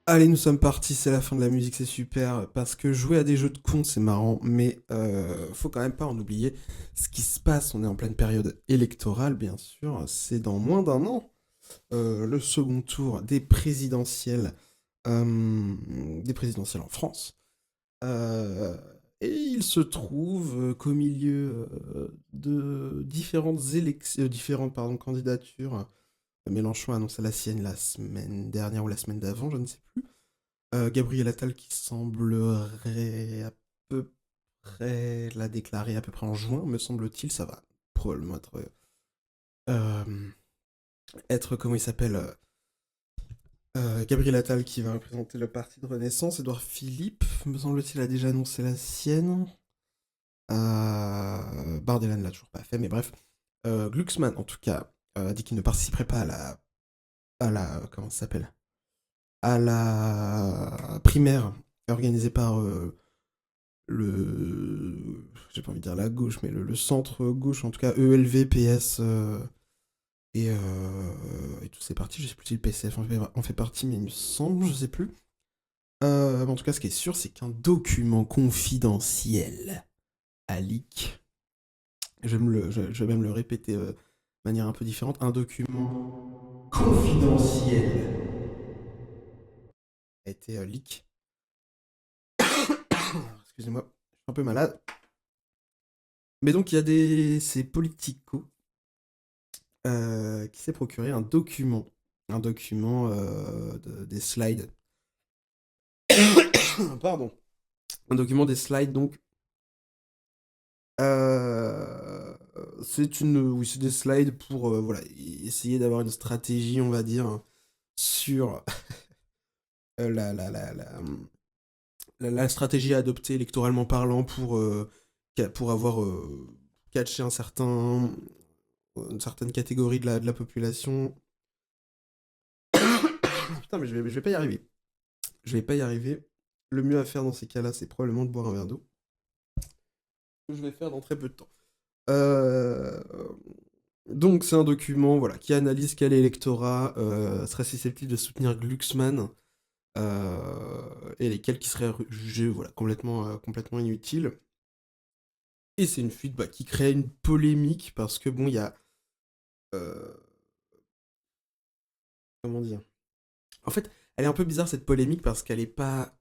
Allez, nous sommes partis, c'est la fin de la musique, c'est super, parce que jouer à des jeux de con, c'est marrant, mais faut quand même pas en oublier ce qui se passe. On est en pleine période électorale, bien sûr, c'est dans moins d'un an, le second tour des présidentielles en France. Euh, et il se trouve qu'au milieu de différentes pardon, candidatures, Mélenchon a annoncé la sienne la semaine dernière ou la semaine d'avant, je ne sais plus. Gabriel Attal qui semblerait à peu près l'a déclaré à peu près en juin, me semble-t-il. Ça va probablement euh, être comment il s'appelle Gabriel Attal qui va représenter le parti de Renaissance. Édouard Philippe, me semble-t-il, a déjà annoncé la sienne. Bardella ne l'a toujours pas fait, mais bref. Glucksmann, en tout cas, a dit qu'il ne participerait pas à la comment ça s'appelle à la primaire organisée par j'ai pas envie de dire la gauche, mais le centre gauche, en tout cas ELV, PS et tous ces partis. Je sais plus si le PCF en fait partie, mais il me semble, je sais plus. Mais en tout cas, ce qui est sûr, c'est qu'un document confidentiel a leak. Je vais même le répéter de manière un peu différente. Un document confidentiel a été leak. Excusez-moi, je suis un peu malade. Mais donc, il y a ces politico qui s'est procuré un document des slides. Pardon. Un document des slides, donc. Oui, c'est des slides pour voilà, essayer d'avoir une stratégie, on va dire, sur la stratégie à adopter électoralement parlant pour avoir catché une certaine catégorie de la population. Putain, mais je vais pas y arriver. Je vais pas y arriver. Le mieux à faire dans ces cas-là, c'est probablement de boire un verre d'eau. Que je vais faire dans très peu de temps. Euh, donc c'est un document voilà, qui analyse quel électorat serait susceptible de soutenir Glucksmann et lesquels qui seraient jugés voilà, complètement inutiles. Et c'est une fuite qui crée une polémique parce que bon, il y a... euh, comment dire. En fait, elle est un peu bizarre cette polémique parce qu'elle est pas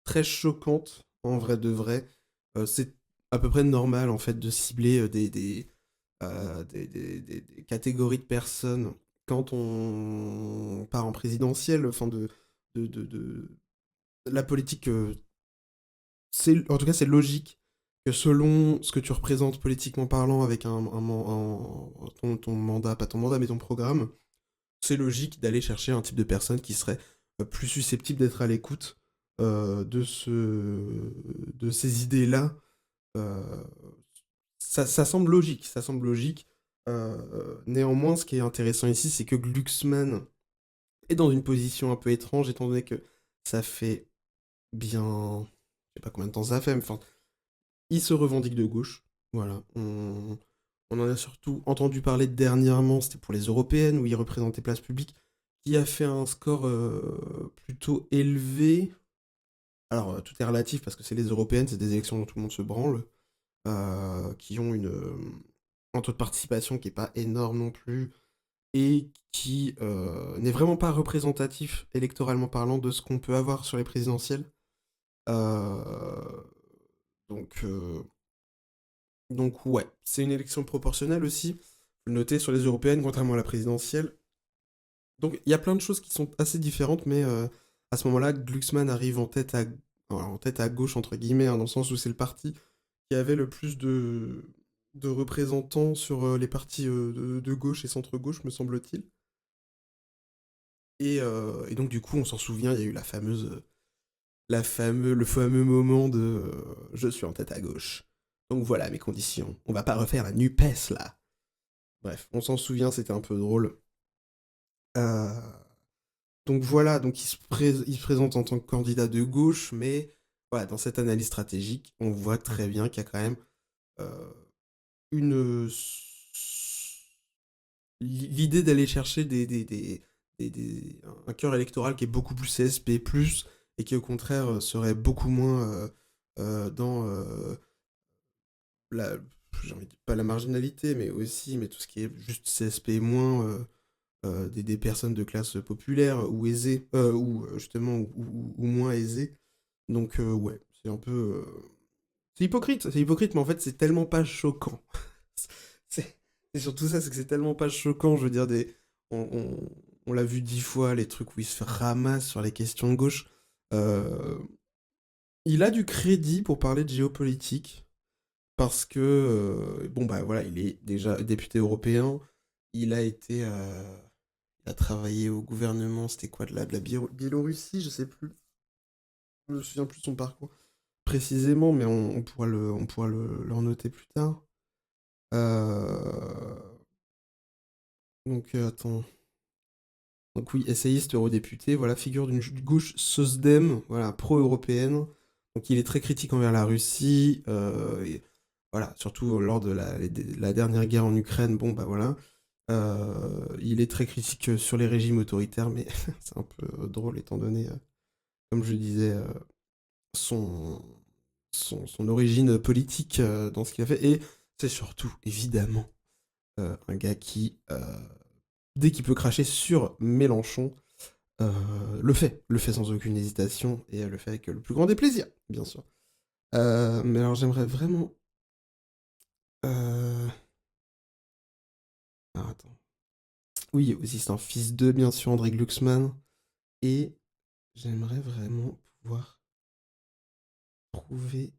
très choquante en vrai de vrai. C'est à peu près normal en fait de cibler des catégories de personnes quand on part en présidentielle, enfin de la politique, en tout cas c'est logique que selon ce que tu représentes politiquement parlant avec ton mandat, pas ton mandat mais ton programme, c'est logique d'aller chercher un type de personne qui serait plus susceptible d'être à l'écoute de ces idées-là. Euh, ça semble logique, ça semble logique. Néanmoins, ce qui est intéressant ici, c'est que Glucksmann est dans une position un peu étrange, étant donné que ça fait bien... Je sais pas combien de temps ça fait, mais enfin, il se revendique de gauche. Voilà. On en a surtout entendu parler dernièrement, c'était pour les européennes, où il représentait Place Publique, qui a fait un score plutôt élevé. Alors, tout est relatif, parce que c'est les européennes, c'est des élections dont tout le monde se branle, qui ont un taux de participation qui est pas énorme non plus, et qui n'est vraiment pas représentatif électoralement parlant de ce qu'on peut avoir sur les présidentielles. Euh, donc, euh, donc ouais, c'est une élection proportionnelle aussi. Faut le noter sur les européennes, contrairement à la présidentielle. Donc il y a plein de choses qui sont assez différentes, mais à ce moment-là, Glucksmann arrive en tête à gauche, entre guillemets, hein, dans le sens où c'est le parti qui avait le plus de représentants sur les partis de gauche et centre-gauche, me semble-t-il. Et donc, du coup, on s'en souvient, il y a eu le fameux moment de je suis en tête à gauche. Donc voilà mes conditions. On va pas refaire la NUPES là. Bref, on s'en souvient, c'était un peu drôle. Euh, donc voilà, donc il se présente en tant que candidat de gauche, mais voilà, dans cette analyse stratégique, on voit très bien qu'il y a quand même euh, une l'idée d'aller chercher un cœur électoral qui est beaucoup plus CSP+, et qui au contraire serait beaucoup moins dans la, j'ai envie de dire, pas la marginalité, mais aussi, mais tout ce qui est juste CSP moins, des personnes de classe populaire ou aisées, ou justement, ou moins aisées. Donc ouais, c'est un peu... c'est hypocrite, mais en fait c'est tellement pas choquant. c'est c'est surtout ça, c'est que c'est tellement pas choquant, je veux dire, on, on- on l'a vu 10 fois, les trucs où il se fait ramasse sur les questions de gauche. Euh, il a du crédit pour parler de géopolitique, parce que, bon bah voilà, il est déjà député européen, il a été... il a travaillé au gouvernement, c'était quoi, de la Biélorussie, je sais plus. Je me souviens plus de son parcours précisément, mais on pourra le noter plus tard. Euh, donc, attends. Donc oui, essayiste eurodéputé, voilà, figure d'une gauche SOSDEM, voilà, pro-européenne. Donc il est très critique envers la Russie, et voilà, surtout lors de la dernière guerre en Ukraine, bon bah voilà. Il est très critique sur les régimes autoritaires, mais c'est un peu drôle étant donné, comme je disais, son, son origine politique dans ce qu'il a fait. Et c'est surtout, évidemment, un gars qui, dès qu'il peut cracher sur Mélenchon, le fait sans aucune hésitation, et le fait avec le plus grand des plaisirs, bien sûr. Mais alors j'aimerais vraiment... Euh... Ah, attends. Oui, aussi c'est un fils de, bien sûr, André Glucksmann. Et j'aimerais vraiment pouvoir trouver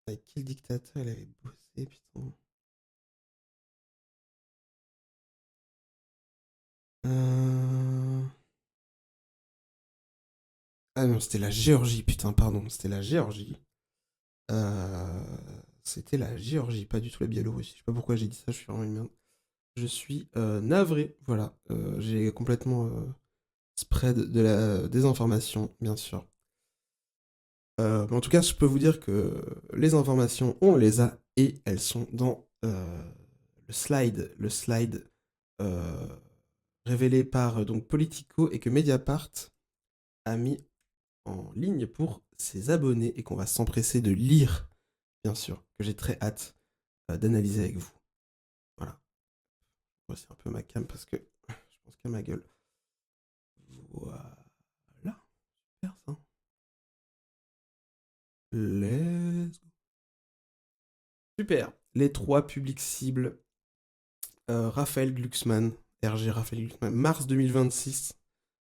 avec quel dictateur il avait bossé, putain. Euh... Ah non, c'était la Géorgie, putain, pardon, c'était la Géorgie. Euh, C'était la Géorgie, pas du tout la Biélorussie. Je sais pas pourquoi j'ai dit ça, je suis vraiment une merde. Je suis navré, voilà. J'ai complètement spread de la désinformation, bien sûr. Mais en tout cas, je peux vous dire que les informations, on les a et elles sont dans le slide euh, révélé par donc Politico et que Mediapart a mis en ligne pour ses abonnés et qu'on va s'empresser de lire, bien sûr, que j'ai très hâte d'analyser avec vous. Voilà. Voici un peu ma cam parce que je pense qu'à ma gueule. Voilà. Super ça. Let's go. Super. Les trois publics cibles. Raphaël Glucksmann. RG Raphaël Glucksmann. Mars 2026.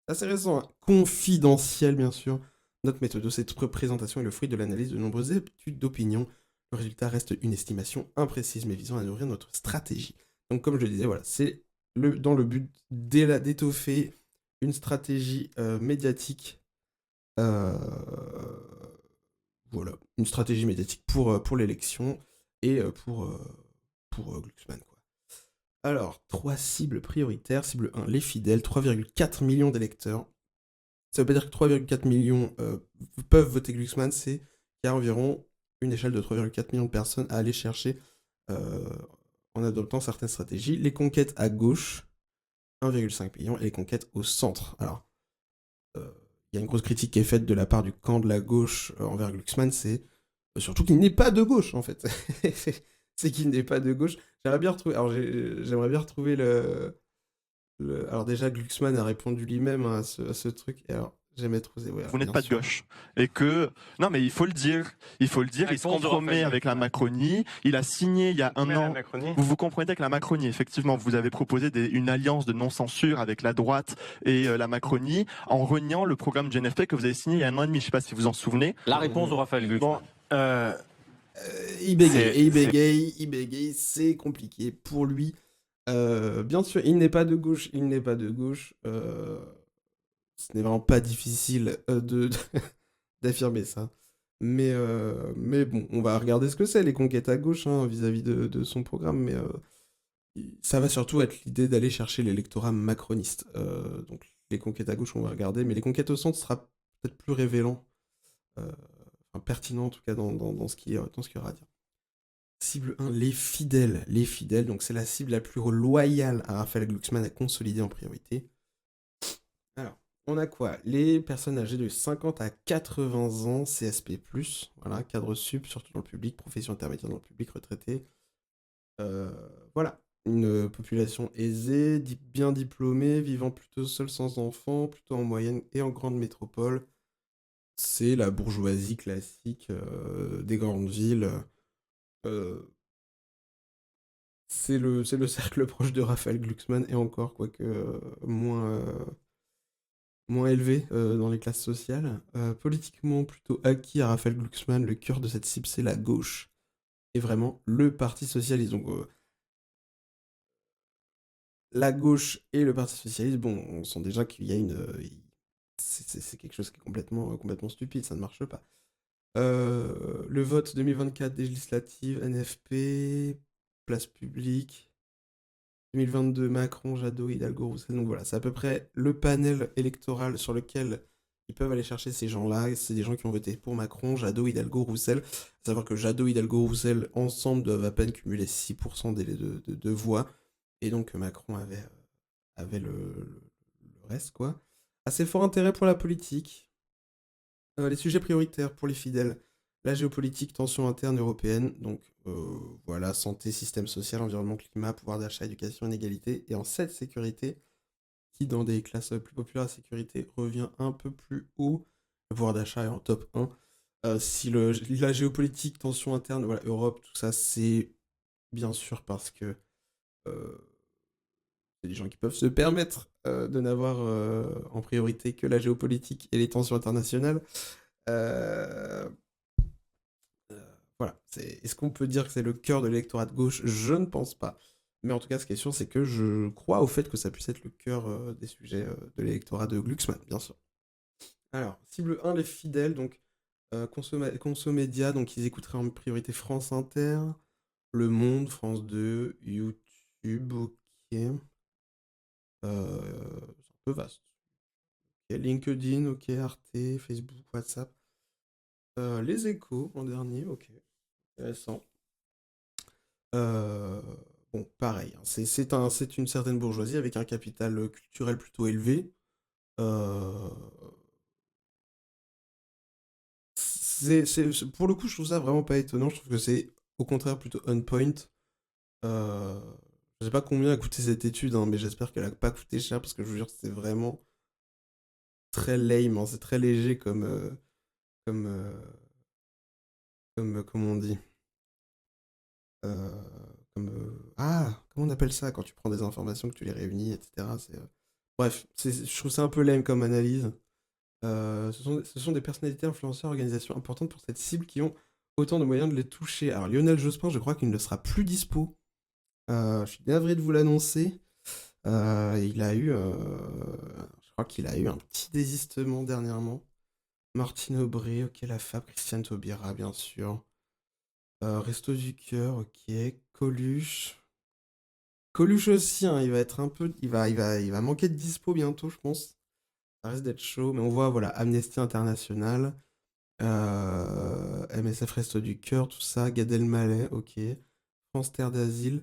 Assez récent, hein. Confidentiel, bien sûr. Notre méthode de cette présentation est le fruit de l'analyse de nombreuses études d'opinion. Le résultat reste une estimation imprécise, mais visant à nourrir notre stratégie. Donc, comme je le disais, voilà, c'est dans le but d'étoffer une stratégie médiatique. euh, voilà, une stratégie médiatique pour l'élection et pour Glucksmann, quoi. Alors, trois cibles prioritaires. Cible 1, les fidèles, 3,4 millions d'électeurs. Ça veut pas dire que 3,4 millions peuvent voter Glucksmann, c'est qu'il y a environ une échelle de 3,4 millions de personnes à aller chercher euh, en adoptant certaines stratégies. Les conquêtes à gauche, 1,5 million, et les conquêtes au centre. Alors, il y a une grosse critique qui est faite de la part du camp de la gauche envers Glucksmann, c'est surtout qu'il n'est pas de gauche, en fait. C'est qu'il n'est pas de gauche. J'aimerais bien retrouver alors déjà, Glucksmann a répondu lui-même à ce truc. Et alors, j'aimais trop. Ouais, Vous n'êtes bien pas de sûr. gauche. Et que, non, mais il faut le dire, il se compromet avec la Macronie. Il a signé il y a un an. Vous vous comprenez avec la Macronie, effectivement. Vous avez proposé une alliance de non-censure avec la droite et la Macronie en reniant le programme GNFP que vous avez signé il y a un an et demi. Je ne sais pas si vous en souvenez. La réponse de Raphaël Glucksmann. Bon, Il bégaye, il bégaye, c'est compliqué pour lui. Bien sûr, il n'est pas de gauche, il n'est pas de gauche. Ce n'est vraiment pas difficile d'affirmer ça. Mais bon, on va regarder ce que c'est, les conquêtes à gauche, hein, vis-à-vis de son programme. Mais ça va surtout être l'idée d'aller chercher l'électorat macroniste. Donc les conquêtes à gauche, on va regarder. Mais les conquêtes au centre sera peut-être plus révélant. Enfin, pertinent en tout cas dans ce qu'il y aura à dire. Cible 1, les fidèles. Les fidèles, donc c'est la cible la plus loyale à Raphaël Glucksmann à consolider en priorité. Alors, on a quoi? Les personnes âgées de 50 à 80 ans, CSP+, voilà, cadre sup, surtout dans le public, profession intermédiaire dans le public, retraité. Voilà, une population aisée, bien diplômée, vivant plutôt seule sans enfants, plutôt en moyenne et en grande métropole. C'est la bourgeoisie classique des grandes villes. Euh, c'est le cercle proche de Raphaël Glucksmann et encore, quoique moins élevé dans les classes sociales. Politiquement plutôt acquis à Raphaël Glucksmann, le cœur de cette cible, c'est la gauche. Et vraiment le Parti Socialiste. Donc la gauche et le Parti Socialiste, bon, on sent déjà qu'il y a une... c'est quelque chose qui est complètement stupide, ça ne marche pas. Le vote 2024 des législatives, NFP, place publique, 2022 Macron, Jadot, Hidalgo, Roussel. Donc voilà, c'est à peu près le panel électoral sur lequel ils peuvent aller chercher ces gens-là. C'est des gens qui ont voté pour Macron, Jadot, Hidalgo, Roussel. À savoir que Jadot, Hidalgo, Roussel, ensemble, doivent à peine cumuler 6% de voix. Et donc Macron avait le reste, quoi. Assez fort intérêt pour la politique. Les sujets prioritaires pour les fidèles. La géopolitique, tensions internes européennes, donc voilà, santé, système social, environnement, climat, pouvoir d'achat, éducation, inégalité. Et en 7, sécurité, qui dans des classes plus populaires, la sécurité revient un peu plus haut. Le pouvoir d'achat est en top 1. Si la géopolitique, tensions internes, voilà, Europe, tout ça, c'est bien sûr parce que euh, c'est des gens qui peuvent se permettre de n'avoir en priorité que la géopolitique et les tensions internationales. Euh, voilà. Est-ce qu'on peut dire que c'est le cœur de l'électorat de gauche? Je ne pense pas. Mais en tout cas, ce qui est sûr, c'est que je crois au fait que ça puisse être le cœur des sujets de l'électorat de Glucksmann, bien sûr. Alors, cible 1, les fidèles, donc Consomédia, donc ils écouteraient en priorité France Inter, Le Monde, France 2, YouTube, ok. C'est un peu vaste. Ok, LinkedIn, ok, Arte, Facebook, WhatsApp. Les Échos en dernier, ok. Intéressant. Euh, bon, pareil, hein, c'est une certaine bourgeoisie avec un capital culturel plutôt élevé. Euh, pour le coup, je trouve ça vraiment pas étonnant. Je trouve que c'est au contraire plutôt on point. Euh, je sais pas combien a coûté cette étude, hein, mais j'espère qu'elle a pas coûté cher parce que je vous jure que c'est vraiment très lame, hein, c'est très léger comme, euh, comme on dit. Euh, comment on appelle ça quand tu prends des informations, que tu les réunis, etc. Bref, je trouve ça un peu lame comme analyse. Ce sont des personnalités, influenceurs, organisations importantes pour cette cible qui ont autant de moyens de les toucher. Alors Lionel Jospin, je crois qu'il ne sera plus dispo. Je suis navré de vous l'annoncer. Je crois qu'il a eu un petit désistement dernièrement. Martine Aubry, ok, la Fab, Christiane Taubira, bien sûr. Resto du Cœur, ok. Coluche. Coluche aussi, hein, il va être un peu. Il va manquer de dispo bientôt, je pense. Ça risque d'être chaud, mais on voit, voilà, Amnesty International, MSF Resto du Cœur, tout ça, Gad Elmaleh, ok. France Terre d'Asile.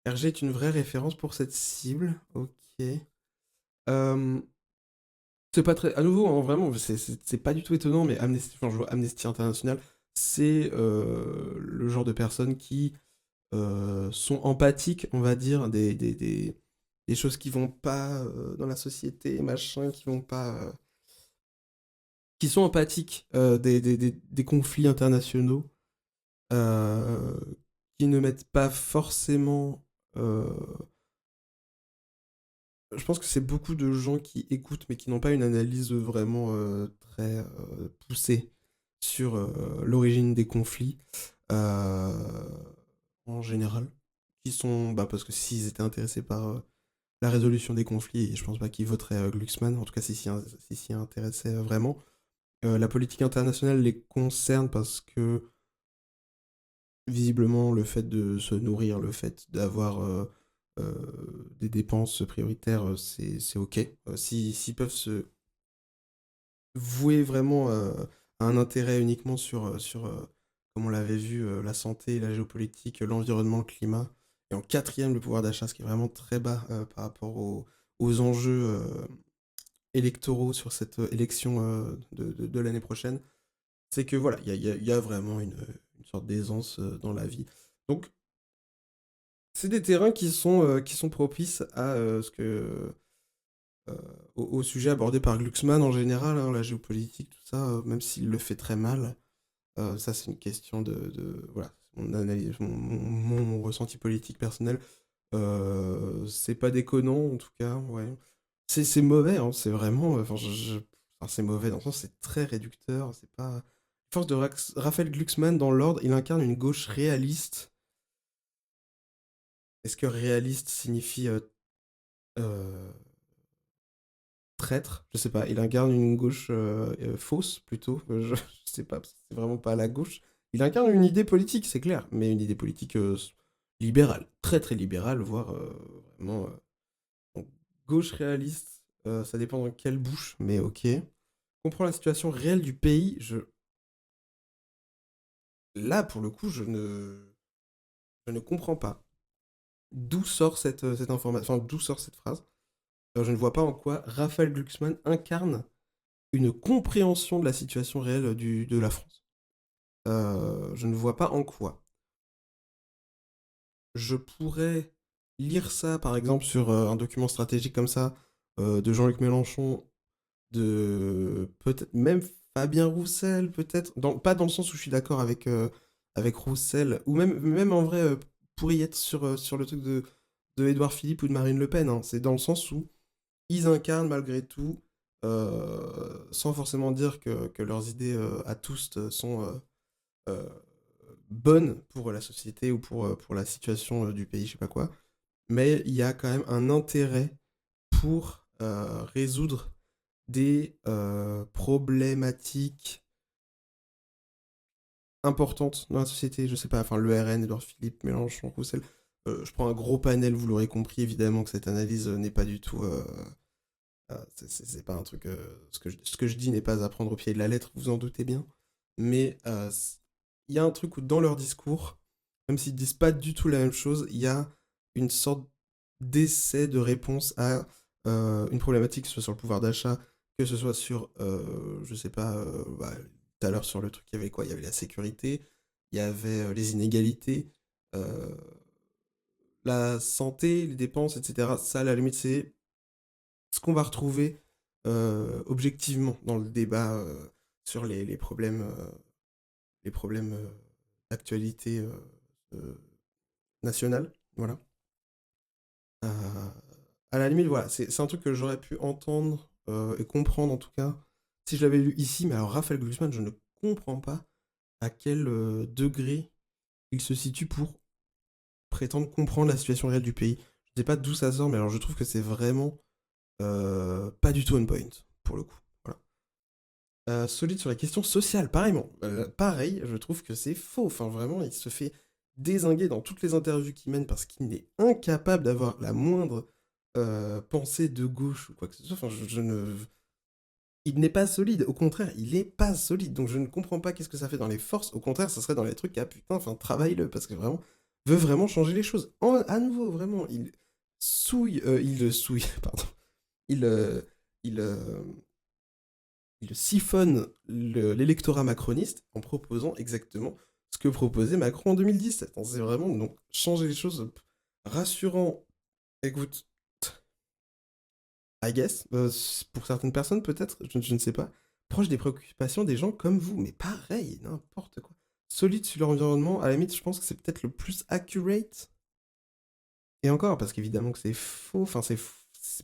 RG est une vraie référence pour cette cible, ok. Euh, c'est pas très. À nouveau, hein, vraiment, c'est pas du tout étonnant, mais Amnesty, enfin, je vois Amnesty International, c'est le genre de personnes qui sont empathiques, on va dire, des choses qui vont pas dans la société, machin, qui sont empathiques des conflits internationaux, euh, qui ne mettent pas forcément. euh, je pense que c'est beaucoup de gens qui écoutent, mais qui n'ont pas une analyse vraiment très poussée sur l'origine des conflits euh, en général, qui sont, bah, parce que s'ils étaient intéressés par la résolution des conflits, je pense pas qu'ils voteraient Glucksmann, en tout cas s'y intéressaient vraiment. La politique internationale les concerne parce que visiblement le fait de se nourrir, le fait d'avoir des dépenses prioritaires, c'est ok. S'ils peuvent se vouer vraiment à un intérêt uniquement sur comme on l'avait vu, la santé, la géopolitique, l'environnement, le climat. Et en quatrième, le pouvoir d'achat, ce qui est vraiment très bas par rapport aux enjeux électoraux sur cette élection de l'année prochaine. C'est que voilà, il y a vraiment une sorte d'aisance dans la vie. Donc, c'est des terrains qui sont propices à au sujet abordé par Glucksmann en général, hein, la géopolitique, tout ça, même s'il le fait très mal. Ça, c'est une question voilà, mon analyse, mon ressenti politique personnel. C'est pas déconnant, en tout cas, ouais. C'est mauvais, hein, c'est vraiment. Enfin, enfin, c'est mauvais dans le sens, c'est très réducteur. C'est pas. À force de Raphaël Glucksmann dans l'ordre, il incarne une gauche réaliste. Est-ce que réaliste signifie euh, traître? Je sais pas. Il incarne une gauche fausse, plutôt. Je sais pas, parce que c'est vraiment pas la gauche. Il incarne une idée politique, c'est clair, mais une idée politique libérale. Très très libérale, voire vraiment. Donc, gauche réaliste, ça dépend dans quelle bouche, mais ok. Comprends la situation réelle du pays, là, pour le coup, je ne comprends pas. D'où sort cette information, enfin, d'où sort cette phrase. Je ne vois pas en quoi Raphaël Glucksmann incarne une compréhension de la situation réelle de la France. Je ne vois pas en quoi. Je pourrais lire ça, par exemple, sur un document stratégique comme ça, de Jean-Luc Mélenchon, de peut-être même Fabien Roussel, peut-être. Pas dans le sens où je suis d'accord avec Roussel, ou même en vrai, pour y être sur le truc de Édouard Philippe ou de Marine Le Pen. Hein. C'est dans le sens où ils incarnent malgré tout, sans forcément dire que leurs idées à tous sont euh, bonnes pour la société ou pour la situation du pays, je sais pas quoi. Mais il y a quand même un intérêt pour résoudre des problématiques importantes dans la société. Je sais pas, enfin, le RN, Edouard Philippe, Mélenchon, Roussel. Je prends un gros panel, vous l'aurez compris, évidemment que cette analyse n'est pas du tout. C'est pas un truc. Ce que je dis n'est pas à prendre au pied de la lettre, vous en doutez bien. Mais il y a un truc où, dans leur discours, même s'ils disent pas du tout la même chose, il y a une sorte d'essai de réponse à une problématique, que ce soit sur le pouvoir d'achat, que ce soit sur, je sais pas, tout à l'heure sur le truc, il y avait quoi? Il y avait la sécurité, il y avait les inégalités, euh, la santé, les dépenses, etc. Ça, à la limite, c'est ce qu'on va retrouver objectivement dans le débat sur les problèmes d'actualité nationale. Voilà. Euh, à la limite, voilà, c'est un truc que j'aurais pu entendre et comprendre en tout cas si je l'avais lu ici, mais alors Raphaël Glucksmann, je ne comprends pas à quel degré il se situe pour prétendre comprendre la situation réelle du pays. Je ne sais pas d'où ça sort, mais alors je trouve que c'est vraiment pas du tout on point, pour le coup. Voilà. Solide sur la question sociale, pareillement. Pareil, je trouve que c'est faux. Enfin, vraiment, il se fait dézinguer dans toutes les interviews qu'il mène parce qu'il est incapable d'avoir la moindre pensée de gauche ou quoi que ce soit. Enfin, je ne. Il n'est pas solide. Au contraire, il n'est pas solide. Donc, je ne comprends pas qu'est-ce que ça fait dans les forces. Au contraire, ça serait dans les trucs ah putain, enfin, travaille-le parce que vraiment, veut vraiment changer les choses. À nouveau, vraiment, il souille, pardon. Il, euh, il, euh, il siphonne l'électorat macroniste en proposant exactement ce que proposait Macron en 2017. C'est vraiment donc changer les choses rassurant. Écoute, I guess, pour certaines personnes peut-être, je ne sais pas, proche des préoccupations des gens comme vous, mais pareil, n'importe quoi. Solide sur l'environnement, à la limite, je pense que c'est peut-être le plus accurate. Et encore, parce qu'évidemment que c'est faux, enfin c'est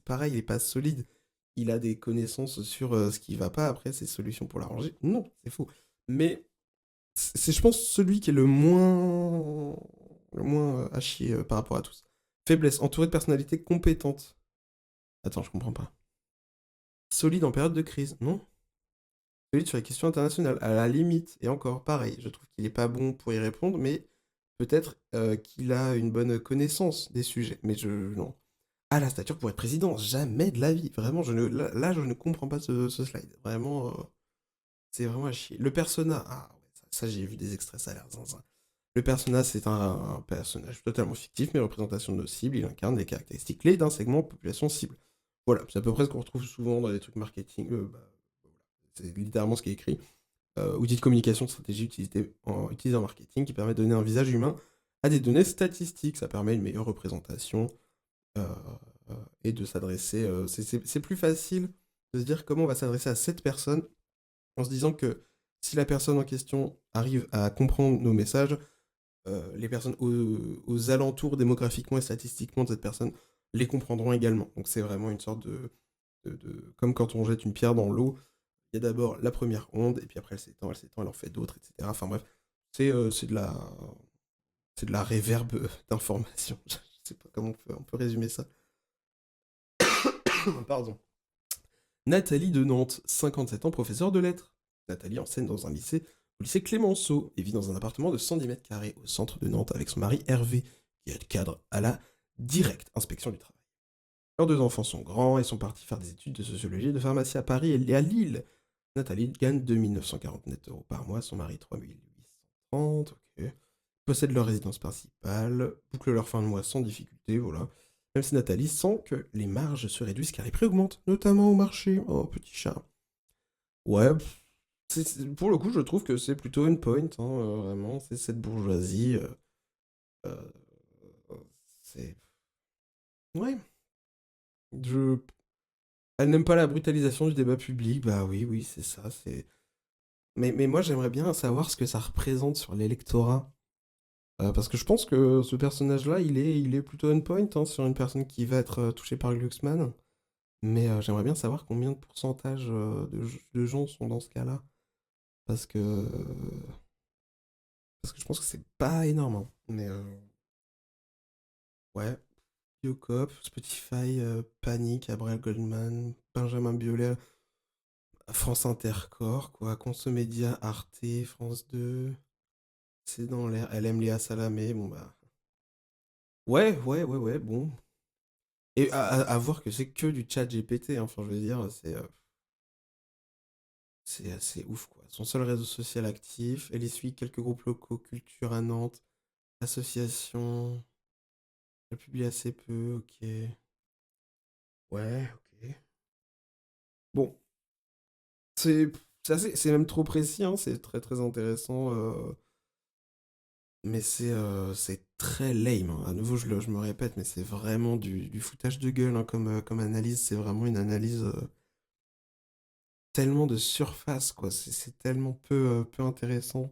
pareil, il est pas solide. Il a des connaissances sur ce qui va pas, après ses solutions pour l'arranger. Non, c'est faux. Mais c'est, je pense, celui qui est le moins à chier par rapport à tous. Faiblesse, entouré de personnalités compétentes. Attends, je comprends pas. Solide en période de crise, non? Solide sur les questions internationales, à la limite. Et encore, pareil, je trouve qu'il est pas bon pour y répondre, mais peut-être qu'il a une bonne connaissance des sujets. Mais non. À la stature pour être président, jamais de la vie. Vraiment, là, je ne comprends pas ce slide. Vraiment, c'est vraiment à chier. Le persona, ah ouais, ça Ça, j'ai vu des extraits, ça a l'air zinzin. Le personnage, c'est un personnage totalement fictif, mais représentation de nos cibles, il incarne les caractéristiques clés d'un segment de population cible. Voilà, c'est à peu près ce qu'on retrouve souvent dans les trucs marketing. Voilà. C'est littéralement ce qui est écrit. Outils de communication de stratégie utilisés en marketing qui permet de donner un visage humain à des données statistiques. Ça permet une meilleure représentation euh, et de s'adresser. C'est plus facile de se dire comment on va s'adresser à cette personne en se disant que si la personne en question arrive à comprendre nos messages, les personnes aux alentours démographiquement et statistiquement de cette personne les comprendront également. Donc c'est vraiment une sorte comme quand on jette une pierre dans l'eau, il y a d'abord la première onde, et puis après elle s'étend, elle en fait d'autres, etc. Enfin bref, c'est de la réverbe d'information. Je sais pas comment on peut résumer ça. Pardon. Nathalie de Nantes, 57 ans, professeure de lettres. Nathalie enseigne dans un lycée, au lycée Clémenceau, et vit dans un appartement de 110 mètres carrés au centre de Nantes avec son mari Hervé, qui est cadre à la directe inspection du travail. Leurs deux enfants sont grands et sont partis faire des études de sociologie et de pharmacie à Paris et à Lille. Nathalie gagne 2 940 net euros par mois, son mari 3 830, ok. Possèdent leur résidence principale, bouclent leur fin de mois sans difficulté, voilà. Même si Nathalie sent que les marges se réduisent car les prix augmentent, notamment au marché. Oh, petit chat. Ouais, pour le coup, je trouve que c'est plutôt une point, hein, vraiment. C'est cette bourgeoisie. Euh, c'est. Ouais. Je... Elle n'aime pas la brutalisation du débat public. Bah oui, oui, c'est ça. Mais moi, j'aimerais bien savoir ce que ça représente sur l'électorat. Parce que je pense que ce personnage-là, il est plutôt on point hein, sur une personne qui va être touchée par Glucksmann. Mais j'aimerais bien savoir combien de pourcentage de gens sont dans ce cas-là. Parce que, parce que je pense que c'est pas énorme, hein. Mais ouais. Biocop, Spotify, Panic, Abrel Goldman, Benjamin Biolay, France Intercorps, quoi. Consomédia, Arte, France 2. C'est dans l'air. Elle aime Léa Salamé, bon bah. Ouais, ouais, ouais, ouais, bon. Et à voir que c'est que du chat GPT, hein. Enfin, je veux dire, c'est assez ouf, quoi. Son seul réseau social actif. Elle y suit quelques groupes locaux, culture à Nantes, association. Elle publie assez peu, ok. Ouais, ok. Bon, c'est c'est même trop précis, hein, c'est très très intéressant, mais c'est très lame, hein. À nouveau, je me répète, mais c'est vraiment du foutage de gueule hein, comme analyse. C'est vraiment une analyse tellement de surface, quoi. C'est tellement peu intéressant.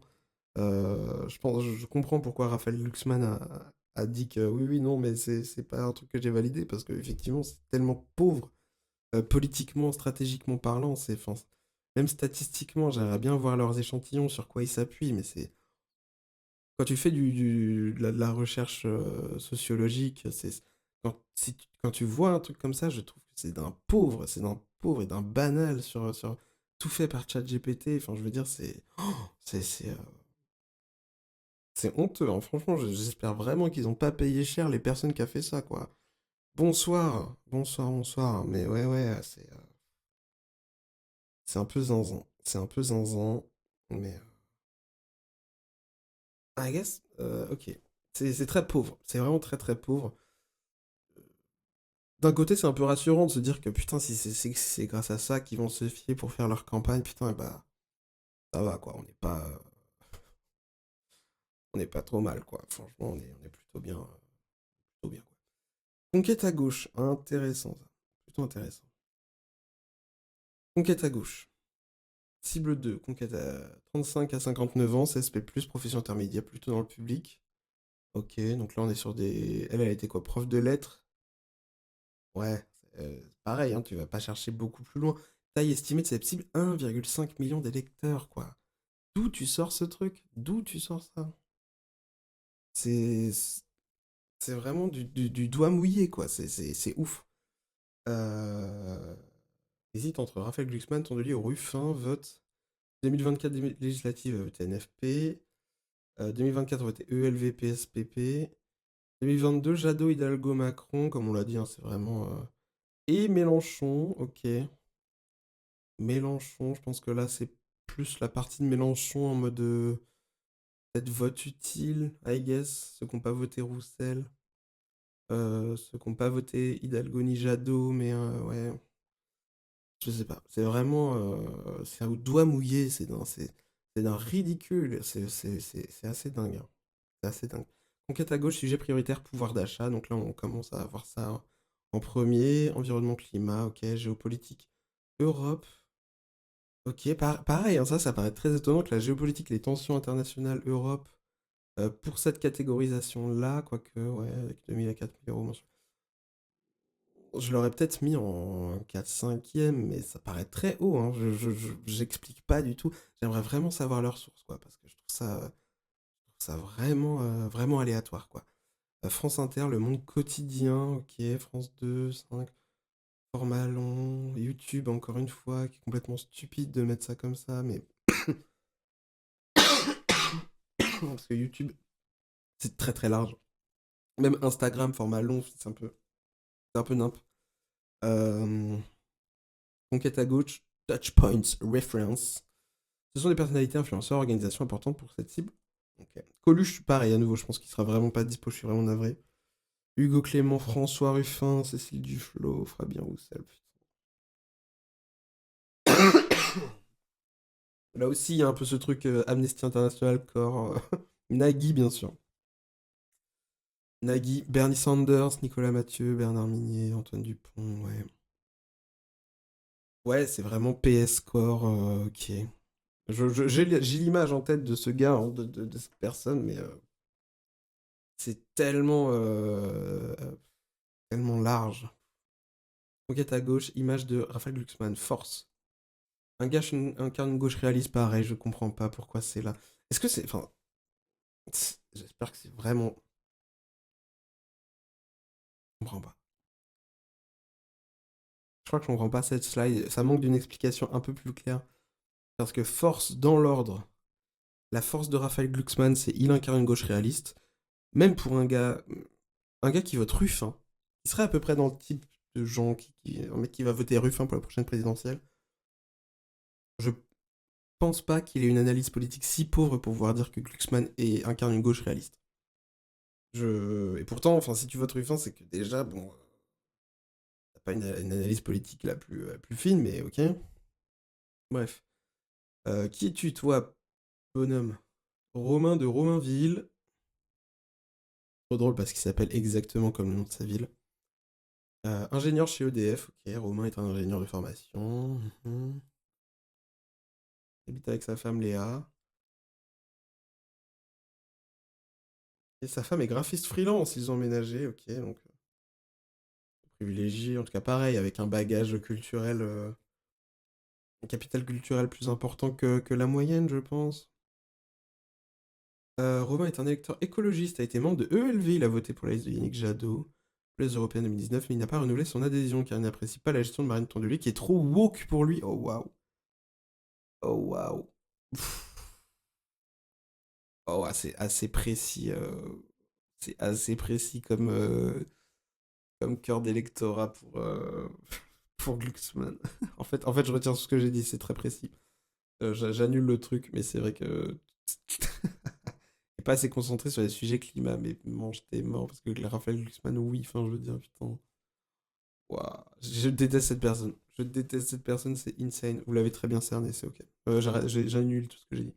Je comprends pourquoi Raphaël Glucksmann a dit que oui, oui, non, mais c'est pas un truc que j'ai validé parce que effectivement, c'est tellement pauvre, politiquement, stratégiquement parlant. Même statistiquement, j'aimerais bien voir leurs échantillons sur quoi ils s'appuient, mais c'est quand tu fais de la recherche sociologique, quand tu vois un truc comme ça, je trouve que c'est d'un pauvre et d'un banal sur tout fait par ChatGPT. Enfin, je veux dire, c'est, c'est, euh, c'est honteux, hein. Franchement, j'espère vraiment qu'ils n'ont pas payé cher les personnes qui a fait ça, quoi. Bonsoir, bonsoir, bonsoir. Mais ouais, ouais, c'est un peu zinzin. C'est un peu zinzin, mais I guess, ok. C'est très pauvre. C'est vraiment très très pauvre. D'un côté, c'est un peu rassurant de se dire que putain, si c'est grâce à ça qu'ils vont se fier pour faire leur campagne, putain, bah ça va quoi. On n'est pas trop mal quoi. Franchement, on est plutôt bien, plutôt bien quoi. Conquête à gauche, intéressant ça. Plutôt intéressant. Conquête à gauche. Cible 2, conquête à 35 à 59 ans, CSP+, profession intermédiaire, plutôt dans le public. Ok, donc là on est sur des... Elle a été quoi, prof de lettres? Ouais, pareil, hein, tu vas pas chercher beaucoup plus loin. Taille estimée de cette cible, 1,5 million d'électeurs, quoi. D'où tu sors ce truc? D'où tu sors ça? C'est c'est vraiment du doigt mouillé, quoi. C'est ouf. Euh... Hésite entre Raphaël Glucksmann, Tondelier ou Ruffin, vote 2024 législative vote NFP, 2024 vote ELV, PSPP, 2022 Jadot, Hidalgo, Macron, comme on l'a dit, hein, c'est vraiment... Et Mélenchon, ok. Mélenchon, je pense que là c'est plus la partie de Mélenchon en mode Peut-être vote utile, I guess, ceux qui n'ont pas voté Roussel, ceux qui n'ont pas voté Hidalgo ni Jadot, mais ouais, je sais pas. C'est vraiment, c'est au doigt mouillé, c'est d'un ridicule, c'est assez dingue, hein. C'est assez dingue. Conquête à gauche, sujet prioritaire, pouvoir d'achat, donc là on commence à avoir ça en premier, environnement, climat, ok, géopolitique, Europe. Ok, pareil, hein, ça paraît très étonnant que la géopolitique, les tensions internationales, Europe, pour cette catégorisation-là, quoique, ouais, avec 2000 à 4000 euros mensuels, je l'aurais peut-être mis en 4/5e, mais ça paraît très haut, hein, j'explique pas du tout. J'aimerais vraiment savoir leur source, quoi, parce que je trouve ça vraiment, vraiment aléatoire, quoi. France Inter, Le Monde Quotidien, ok, France 2, 5, format long, YouTube, encore une fois, qui est complètement stupide de mettre ça comme ça, mais parce que YouTube, c'est très très large. Même Instagram, format long, c'est un peu nimp. Euh, Conquête à gauche, Touchpoints Reference. Ce sont des personnalités, influenceurs, organisations importantes pour cette cible. Ok. Coluche, pareil, à nouveau, je pense qu'il sera vraiment pas dispo, je suis vraiment navré. Hugo Clément, François Ruffin, Cécile Duflot, Fabien Roussel. Là aussi, il y a un peu ce truc Amnesty International, corps. Nagui, bien sûr. Nagui, Bernie Sanders, Nicolas Mathieu, Bernard Minier, Antoine Dupont, ouais. Ouais, c'est vraiment PS Corps, ok. J'ai l'image en tête de ce gars, hein, de cette personne, mais c'est tellement large. Enquête à gauche, image de Raphaël Glucksmann, Force. Un gars incarne une gauche réaliste, pareil, je comprends pas pourquoi c'est là. Est-ce que c'est. Enfin, j'espère que c'est vraiment. Je comprends pas. Je crois que je comprends pas cette slide. Ça manque d'une explication un peu plus claire. Parce que Force, dans l'ordre, la force de Raphaël Glucksmann, c'est il incarne une gauche réaliste. Même pour un gars qui vote Ruffin, il serait à peu près dans le type de gens un mec qui va voter Ruffin pour la prochaine présidentielle. Je pense pas qu'il ait une analyse politique si pauvre pour pouvoir dire que Glucksmann incarne une gauche réaliste. Et pourtant, enfin, si tu votes Ruffin, c'est que déjà, bon, t'as pas une analyse politique la plus fine, mais ok. Bref. Qui es-tu, toi, bonhomme? Romain de Romainville. Trop drôle parce qu'il s'appelle exactement comme le nom de sa ville. Ingénieur chez EDF, ok. Romain est un ingénieur de formation. Mhm. Il habite avec sa femme Léa. Et sa femme est graphiste freelance, ils ont emménagé, ok. Donc, privilégié, en tout cas pareil, avec un bagage culturel, un capital culturel plus important que la moyenne, je pense. Romain est un électeur écologiste, a été membre de ELV, il a voté pour la liste de Yannick Jadot, pour les européennes 2019, mais il n'a pas renouvelé son adhésion car il n'apprécie pas la gestion de Marine Tondelier qui est trop woke pour lui. Oh waouh. Oh waouh. Oh, ouais, c'est assez précis. C'est assez précis comme cœur d'électorat pour Glucksmann. En fait, je retiens ce que j'ai dit, c'est très précis. J'annule le truc, mais c'est vrai que. n'est pas assez concentré sur les sujets climat, mais mange tes morts, parce que Raphaël Glucksmann, oui, enfin, je veux dire, putain. Waouh. Je déteste cette personne. Je déteste cette personne, c'est insane. Vous l'avez très bien cerné, c'est ok. J'annule tout ce que j'ai dit.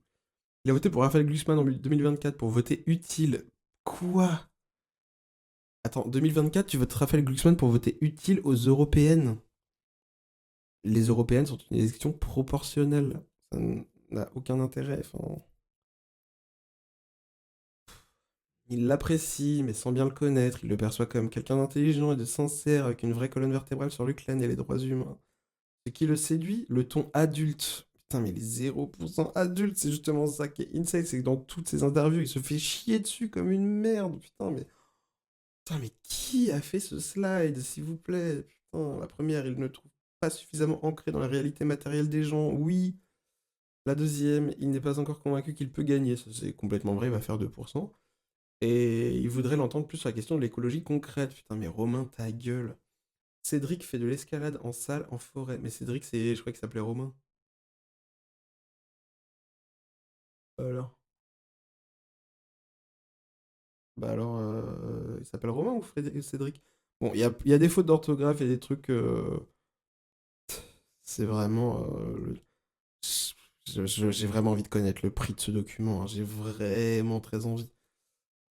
Il a voté pour Raphaël Glucksmann en 2024 pour voter utile. Quoi? Attends, 2024, tu votes Raphaël Glucksmann pour voter utile aux européennes. Les européennes sont une élection proportionnelle. Ça n'a aucun intérêt. Enfin, il l'apprécie, mais sans bien le connaître. Il le perçoit comme quelqu'un d'intelligent et de sincère, avec une vraie colonne vertébrale sur l'Ukraine et les droits humains. Ce qui le séduit, le ton adulte. Putain, mais les 0% adultes, c'est justement ça qui est insane. C'est que dans toutes ses interviews, il se fait chier dessus comme une merde. Putain, mais qui a fait ce slide, s'il vous plaît? Putain, la première, il ne trouve pas suffisamment ancré dans la réalité matérielle des gens. Oui. La deuxième, il n'est pas encore convaincu qu'il peut gagner. Ça, c'est complètement vrai, il va faire 2%. Et il voudrait l'entendre plus sur la question de l'écologie concrète. Putain, mais Romain, ta gueule. Cédric fait de l'escalade en salle, en forêt. Mais Cédric, je crois qu'il s'appelait Romain. Alors. Bah alors, il s'appelle Romain ou Cédric? Bon, il y a des fautes d'orthographe, il y a des trucs. C'est vraiment. J'ai vraiment envie de connaître le prix de ce document, hein. J'ai vraiment très envie.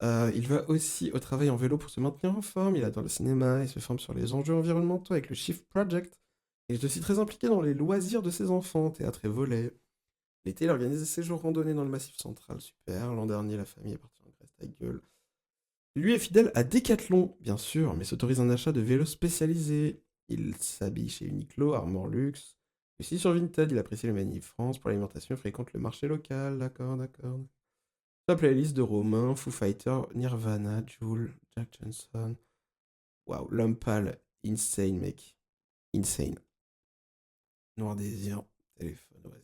Il va aussi au travail en vélo pour se maintenir en forme. Il adore le cinéma. Il se forme sur les enjeux environnementaux avec le Shift Project. Il est aussi très impliqué dans les loisirs de ses enfants, théâtre et volley. L'été, il organise des séjours randonnées dans le Massif central. Super. L'an dernier, la famille est partie en Grèce, ta gueule. Lui est fidèle à Decathlon, bien sûr, mais s'autorise un achat de vélos spécialisés. Il s'habille chez Uniqlo, Armor Luxe. Aussi sur Vinted, il apprécie les Manif France. Pour l'alimentation, il fréquente le marché local. D'accord, d'accord. La playlist de Romain, Foo Fighters, Nirvana, Jul, Jack Johnson. Waouh, l'homme pâle. Insane, mec. Insane. Noir Désir, téléphone, vas-y.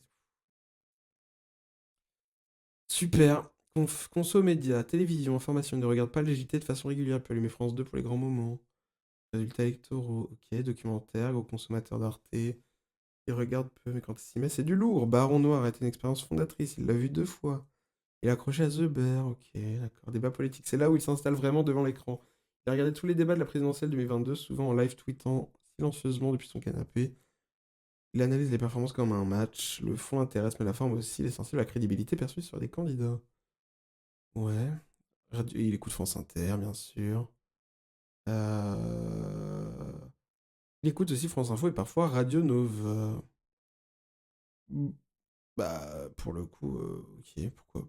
Super. Conso média, télévision, information. Il ne regarde pas le JT de façon régulière. Il peut allumer France 2 pour les grands moments. Résultats électoraux, ok. Documentaire, gros consommateur d'Arte. Il regarde peu, mais quand il s'y met, c'est du lourd. Baron Noir a été une expérience fondatrice. Il l'a vu 2 fois. Il est accroché à The Bear, ok, d'accord. Débat politique, c'est là où il s'installe vraiment devant l'écran. Il a regardé tous les débats de la présidentielle 2022, souvent en live tweetant silencieusement depuis son canapé. Il analyse les performances comme un match. Le fond intéresse, mais la forme aussi. Il est sensible à la crédibilité perçue sur des candidats. Ouais. Il écoute France Inter, bien sûr. Euh, Il écoute aussi France Info et parfois Radio Nova. Mm, Bah, pour le coup, ok, pourquoi?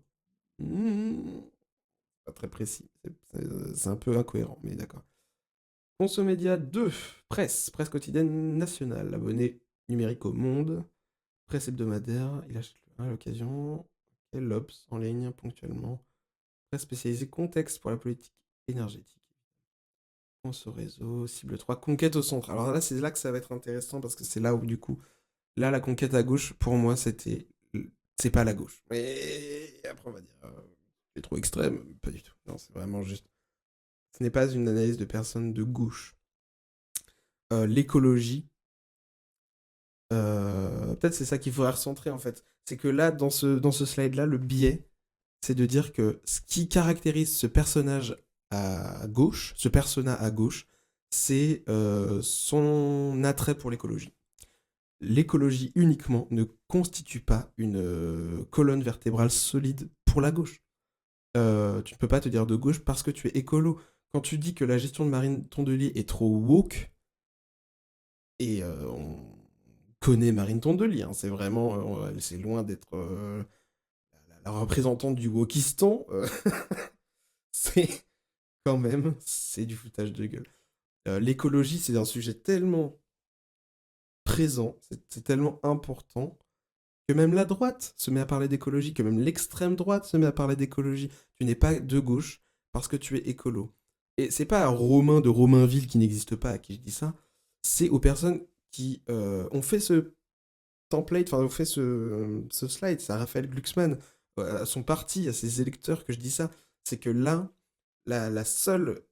Pas très précis. C'est un peu incohérent, mais d'accord. Consomédia 2, presse quotidienne nationale, abonné numérique au Monde, presse hebdomadaire, il achète à l'occasion, et l'Obs en ligne ponctuellement, presse spécialisée contexte pour la politique énergétique. Conso réseau, cible 3, conquête au centre. Alors là, c'est là que ça va être intéressant parce que c'est là où du coup, là, la conquête à gauche, pour moi, c'est pas la gauche. Mais après, on va dire, c'est trop extrême, pas du tout. Non, c'est vraiment juste. Ce n'est pas une analyse de personnes de gauche. L'écologie, peut-être c'est ça qu'il faudrait recentrer en fait. C'est que là, dans ce slide-là, le biais, c'est de dire que ce qui caractérise ce personnage à gauche, ce persona à gauche, c'est son attrait pour l'écologie. L'écologie uniquement ne constitue pas une colonne vertébrale solide pour la gauche. Tu ne peux pas te dire de gauche parce que tu es écolo. Quand tu dis que la gestion de Marine Tondelier est trop woke, et on connaît Marine Tondelier, hein, c'est vraiment, c'est loin d'être la représentante du wokistan. C'est quand même, c'est du foutage de gueule. L'écologie, c'est un sujet tellement présent, c'est tellement important que même la droite se met à parler d'écologie, que même l'extrême droite se met à parler d'écologie. Tu n'es pas de gauche parce que tu es écolo. Et c'est pas à Romain de Romainville qui n'existe pas à qui je dis ça, c'est aux personnes qui ont fait ce template, enfin, ont fait ce slide, c'est à Raphaël Glucksmann, à son parti, à ses électeurs que je dis ça. C'est que là, la seule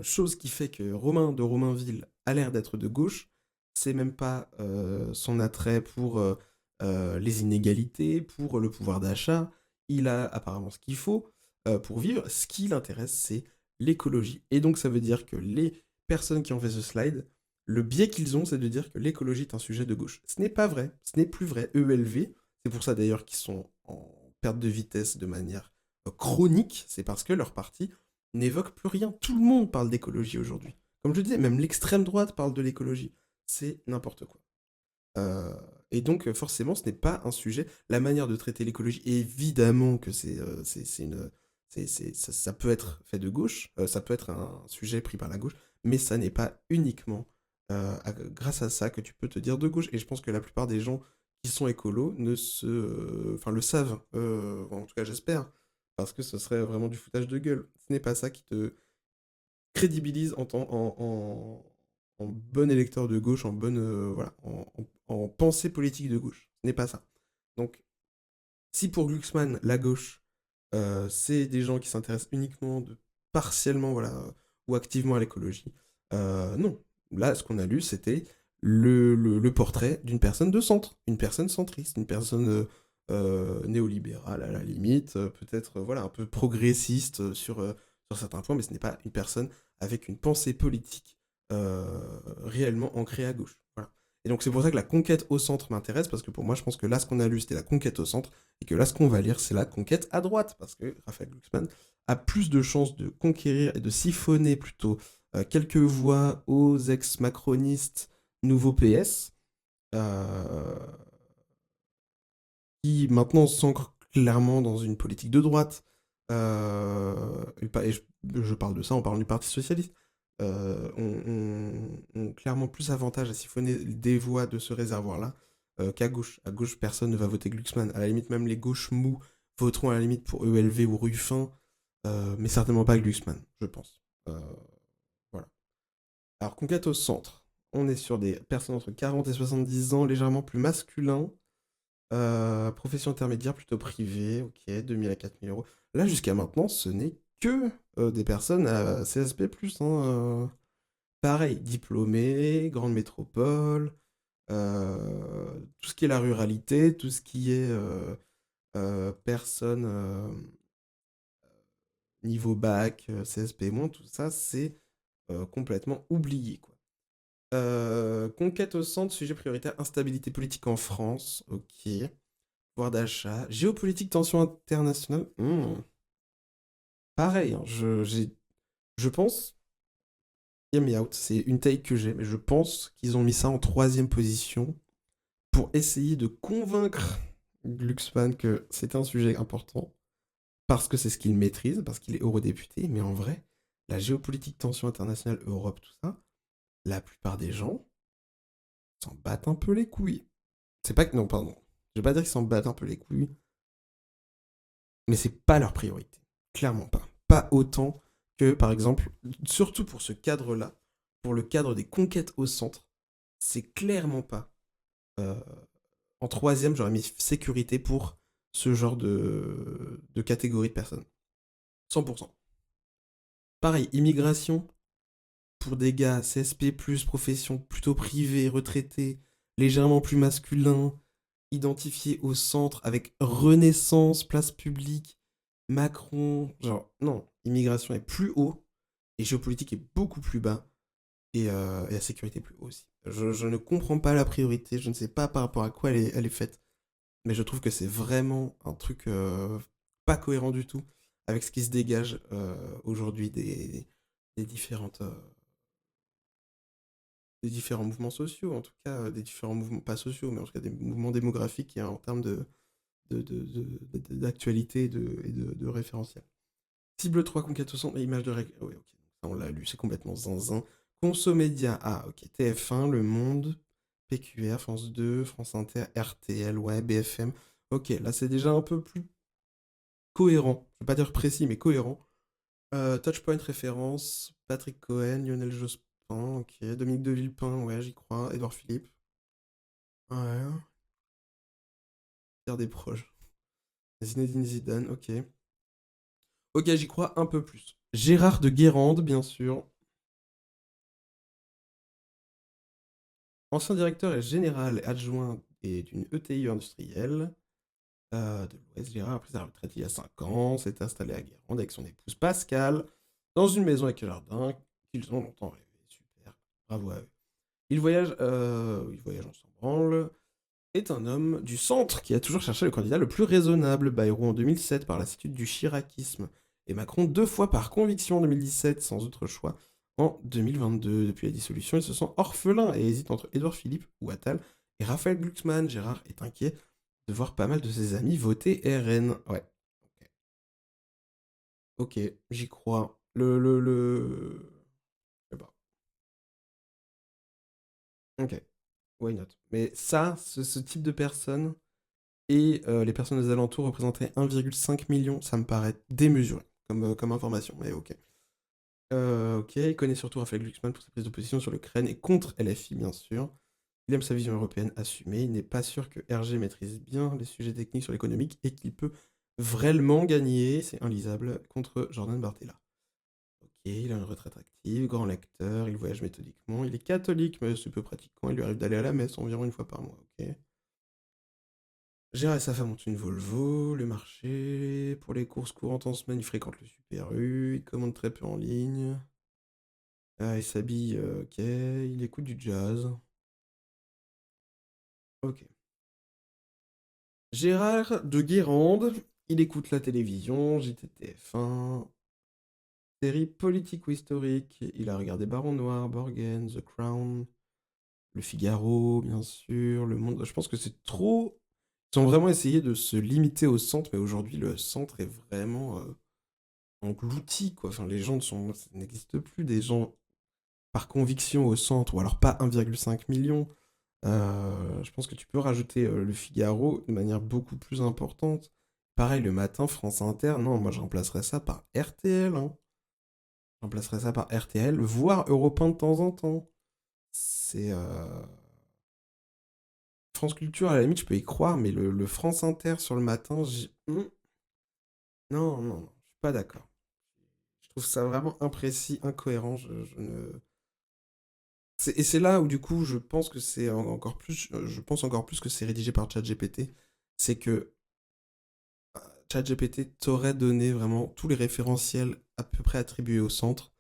chose qui fait que Romain de Romainville a l'air d'être de gauche, c'est même pas son attrait pour les inégalités, pour le pouvoir d'achat. Il a apparemment ce qu'il faut pour vivre. Ce qui l'intéresse, c'est l'écologie. Et donc, ça veut dire que les personnes qui ont fait ce slide, le biais qu'ils ont, c'est de dire que l'écologie est un sujet de gauche. Ce n'est pas vrai. Ce n'est plus vrai. EELV, c'est pour ça d'ailleurs qu'ils sont en perte de vitesse de manière chronique. C'est parce que leur parti n'évoque plus rien. Tout le monde parle d'écologie aujourd'hui. Comme je disais, même l'extrême droite parle de l'écologie. C'est n'importe quoi. Euh, et donc, forcément, ce n'est pas un sujet. La manière de traiter l'écologie, évidemment que c'est une. Ça peut être fait de gauche, ça peut être un sujet pris par la gauche, mais ça n'est pas uniquement grâce à ça que tu peux te dire de gauche. Et je pense que la plupart des gens qui sont écolos enfin, le savent, en tout cas j'espère, parce que ce serait vraiment du foutage de gueule. Ce n'est pas ça qui te crédibilise en bon électeur de gauche, en bonne voilà, en pensée politique de gauche. Ce n'est pas ça. Donc, si pour Glucksmann, la gauche, c'est des gens qui s'intéressent uniquement partiellement, voilà, ou activement à l'écologie, non. Là, ce qu'on a lu, c'était le portrait d'une personne de centre, une personne centriste, une personne néolibérale à la limite, peut-être voilà, un peu progressiste sur sur certains points, mais ce n'est pas une personne avec une pensée politique réellement ancrée à gauche. Voilà. Et donc c'est pour ça que la conquête au centre m'intéresse, parce que pour moi, je pense que là, ce qu'on a lu, c'était la conquête au centre, et que là, ce qu'on va lire, c'est la conquête à droite, parce que Raphaël Glucksmann a plus de chances de conquérir et de siphonner plutôt quelques voix aux ex-macronistes nouveau PS, euh, qui maintenant s'ancre clairement dans une politique de droite. Et je parle de ça en parlant du Parti Socialiste. Ont clairement plus avantage à siphonner des voix de ce réservoir-là qu'à gauche. À gauche, personne ne va voter Glucksmann. À la limite, même les gauches mous voteront à la limite pour ELV ou Ruffin, mais certainement pas Glucksmann, je pense. Voilà. Alors, conquête au centre. On est sur des personnes entre 40 et 70 ans, légèrement plus masculins. Profession intermédiaire, plutôt privée, ok, 2000 à 4000 euros. Là, jusqu'à maintenant, ce n'est que des personnes à CSP+, hein, pareil, diplômés, grande métropole, tout ce qui est la ruralité, tout ce qui est personnes niveau bac, CSP-, tout ça, c'est complètement oublié, quoi. Conquête au centre, sujet prioritaire, instabilité politique en France, ok. Pouvoir d'achat, géopolitique, tension internationale. Pareil, hein, je pense, hear me out, c'est une take que j'ai, mais je pense qu'ils ont mis ça en troisième position pour essayer de convaincre Glucksmann que c'est un sujet important, parce que c'est ce qu'il maîtrise, parce qu'il est eurodéputé, mais en vrai, la géopolitique, tension internationale, Europe, tout ça, la plupart des gens s'en battent un peu les couilles. C'est pas que... Non, pardon. Je vais pas dire qu'ils s'en battent un peu les couilles, mais c'est pas leur priorité. Clairement pas. Pas autant que, par exemple, surtout pour ce cadre-là, pour le cadre des conquêtes au centre, c'est clairement pas. euh, En troisième, j'aurais mis sécurité pour ce genre de catégorie de personnes. 100%. Pareil, immigration, pour des gars CSP+, profession plutôt privée, retraités, légèrement plus masculin, identifié au centre avec Renaissance, place publique, Macron, genre non, immigration est plus haut et géopolitique est beaucoup plus bas et la sécurité plus haut aussi. Je ne comprends pas la priorité, je ne sais pas par rapport à quoi elle est faite, mais je trouve que c'est vraiment un truc pas cohérent du tout avec ce qui se dégage aujourd'hui des différentes des différents mouvements sociaux, en tout cas des différents mouvements, pas sociaux, mais en tout cas des mouvements démographiques en termes d'actualité et de référentiel. Cible 3, conquête au centre et image de règle. Oui, ok, ça on l'a lu, c'est complètement zinzin. Consomédia, ah ok, TF1, Le Monde, PQR, France 2, France Inter, RTL, ouais, BFM. Ok, là c'est déjà un peu plus cohérent. Je vais pas dire précis, mais cohérent. Touchpoint référence, Patrick Cohen, Lionel Jospin, ok. Dominique de Villepin, ouais, j'y crois. Édouard Philippe. Ouais. Pierre Desproges. Zinedine Zidane, ok. Ok, j'y crois un peu plus. Gérard de Guérande, bien sûr. Ancien directeur et général adjoint d'une ETI industrielle de l'Ouest. Gérard a pris sa retraite il y a 5 ans, s'est installé à Guérande avec son épouse Pascal, dans une maison avec un jardin qu'ils ont longtemps rêvé. Super, bravo à eux. Il voyage en s'en branle. Est un homme du centre qui a toujours cherché le candidat le plus raisonnable. Bayrou en 2007 par lassitude du chiracisme et Macron 2 fois par conviction en 2017 sans autre choix en 2022. Depuis la dissolution, il se sent orphelin et hésite entre Édouard Philippe ou Attal et Raphaël Glucksmann. Gérard est inquiet de voir pas mal de ses amis voter RN. Ouais. Ok, j'y crois. Je sais pas. Ok, why not. Mais ça, ce type de personne, et les personnes des alentours représentaient 1,5 million, ça me paraît démesuré comme information, mais ok. Ok, il connaît surtout Raphaël Glucksmann pour sa prise de position sur l'Ukraine et contre LFI, bien sûr. Il aime sa vision européenne assumée, il n'est pas sûr que RG maîtrise bien les sujets techniques sur l'économique et qu'il peut vraiment gagner, c'est inlisable, contre Jordan Bartella. Ok, il a une retraite active, grand lecteur, il voyage méthodiquement, il est catholique mais c'est peu pratiquant, il lui arrive d'aller à la messe environ 1 fois par mois, ok. Gérard et sa femme ont une Volvo, le marché. Pour les courses courantes en semaine, il fréquente le Super U, il commande très peu en ligne. Ah, il s'habille, ok. Il écoute du jazz. Ok. Gérard de Guérande, il écoute la télévision, JTTF1, série politique ou historique. Il a regardé Baron Noir, Borgen, The Crown, Le Figaro, bien sûr, Le Monde. Je pense que c'est trop. Ils ont vraiment essayé de se limiter au centre, mais aujourd'hui, le centre est vraiment englouti, quoi. Enfin, les gens ne sont. Ça n'existe plus des gens par conviction au centre, ou alors pas 1,5 million. Je pense que tu peux rajouter Le Figaro de manière beaucoup plus importante. Pareil, le matin, France Inter, non, moi je remplacerais ça par RTL, hein. Je remplacerais ça par RTL, voire Europe 1 de temps en temps. C'est. France Culture, à la limite, je peux y croire, mais le France Inter sur le matin, non, non, non, je suis pas d'accord. Je trouve ça vraiment imprécis, incohérent. Je ne... Et c'est là où, du coup, je pense que c'est encore plus. Je pense encore plus que c'est rédigé par ChatGPT. C'est que ChatGPT t'aurait donné vraiment tous les référentiels à peu près attribués au centre,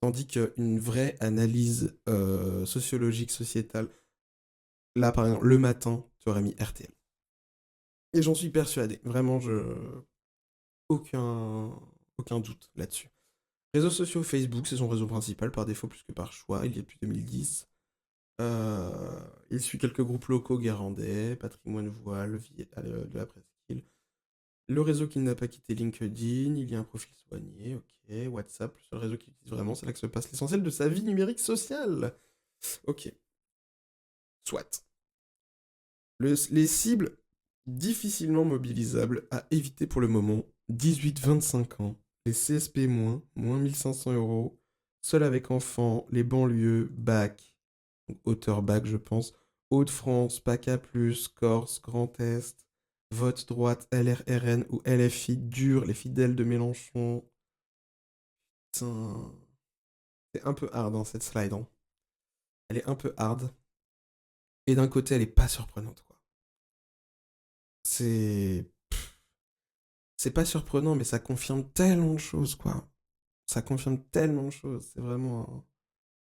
tandis qu'une vraie analyse sociologique, sociétale, là par exemple, le matin, tu aurais mis RTL. Et j'en suis persuadé, vraiment, aucun, aucun doute là-dessus. Réseaux sociaux, Facebook, c'est son réseau principal, par défaut plus que par choix, il y est depuis 2010. Il suit quelques groupes locaux guérandais, Patrimoine Voile, de la Presqu'île. Le réseau qui n'a pas quitté LinkedIn, il y a un profil soigné, ok. WhatsApp, le seul réseau qu'il utilise vraiment, c'est là que se passe l'essentiel de sa vie numérique sociale. Ok, soit. Les cibles difficilement mobilisables à éviter pour le moment, 18-25 ans, les CSP-, moins 1500 euros, seul avec enfant, les banlieues, bac, hauteur bac je pense, Hauts-de-France, PACA+, Corse, Grand Est, vote droite, LRRN ou LFI dur, les fidèles de Mélenchon. Putain, c'est un peu hard dans cette slide, hein. Elle est un peu hard. Et d'un côté, elle est pas surprenante, quoi. C'est. C'est pas surprenant, mais ça confirme tellement de choses, quoi. Ça confirme tellement de choses. C'est vraiment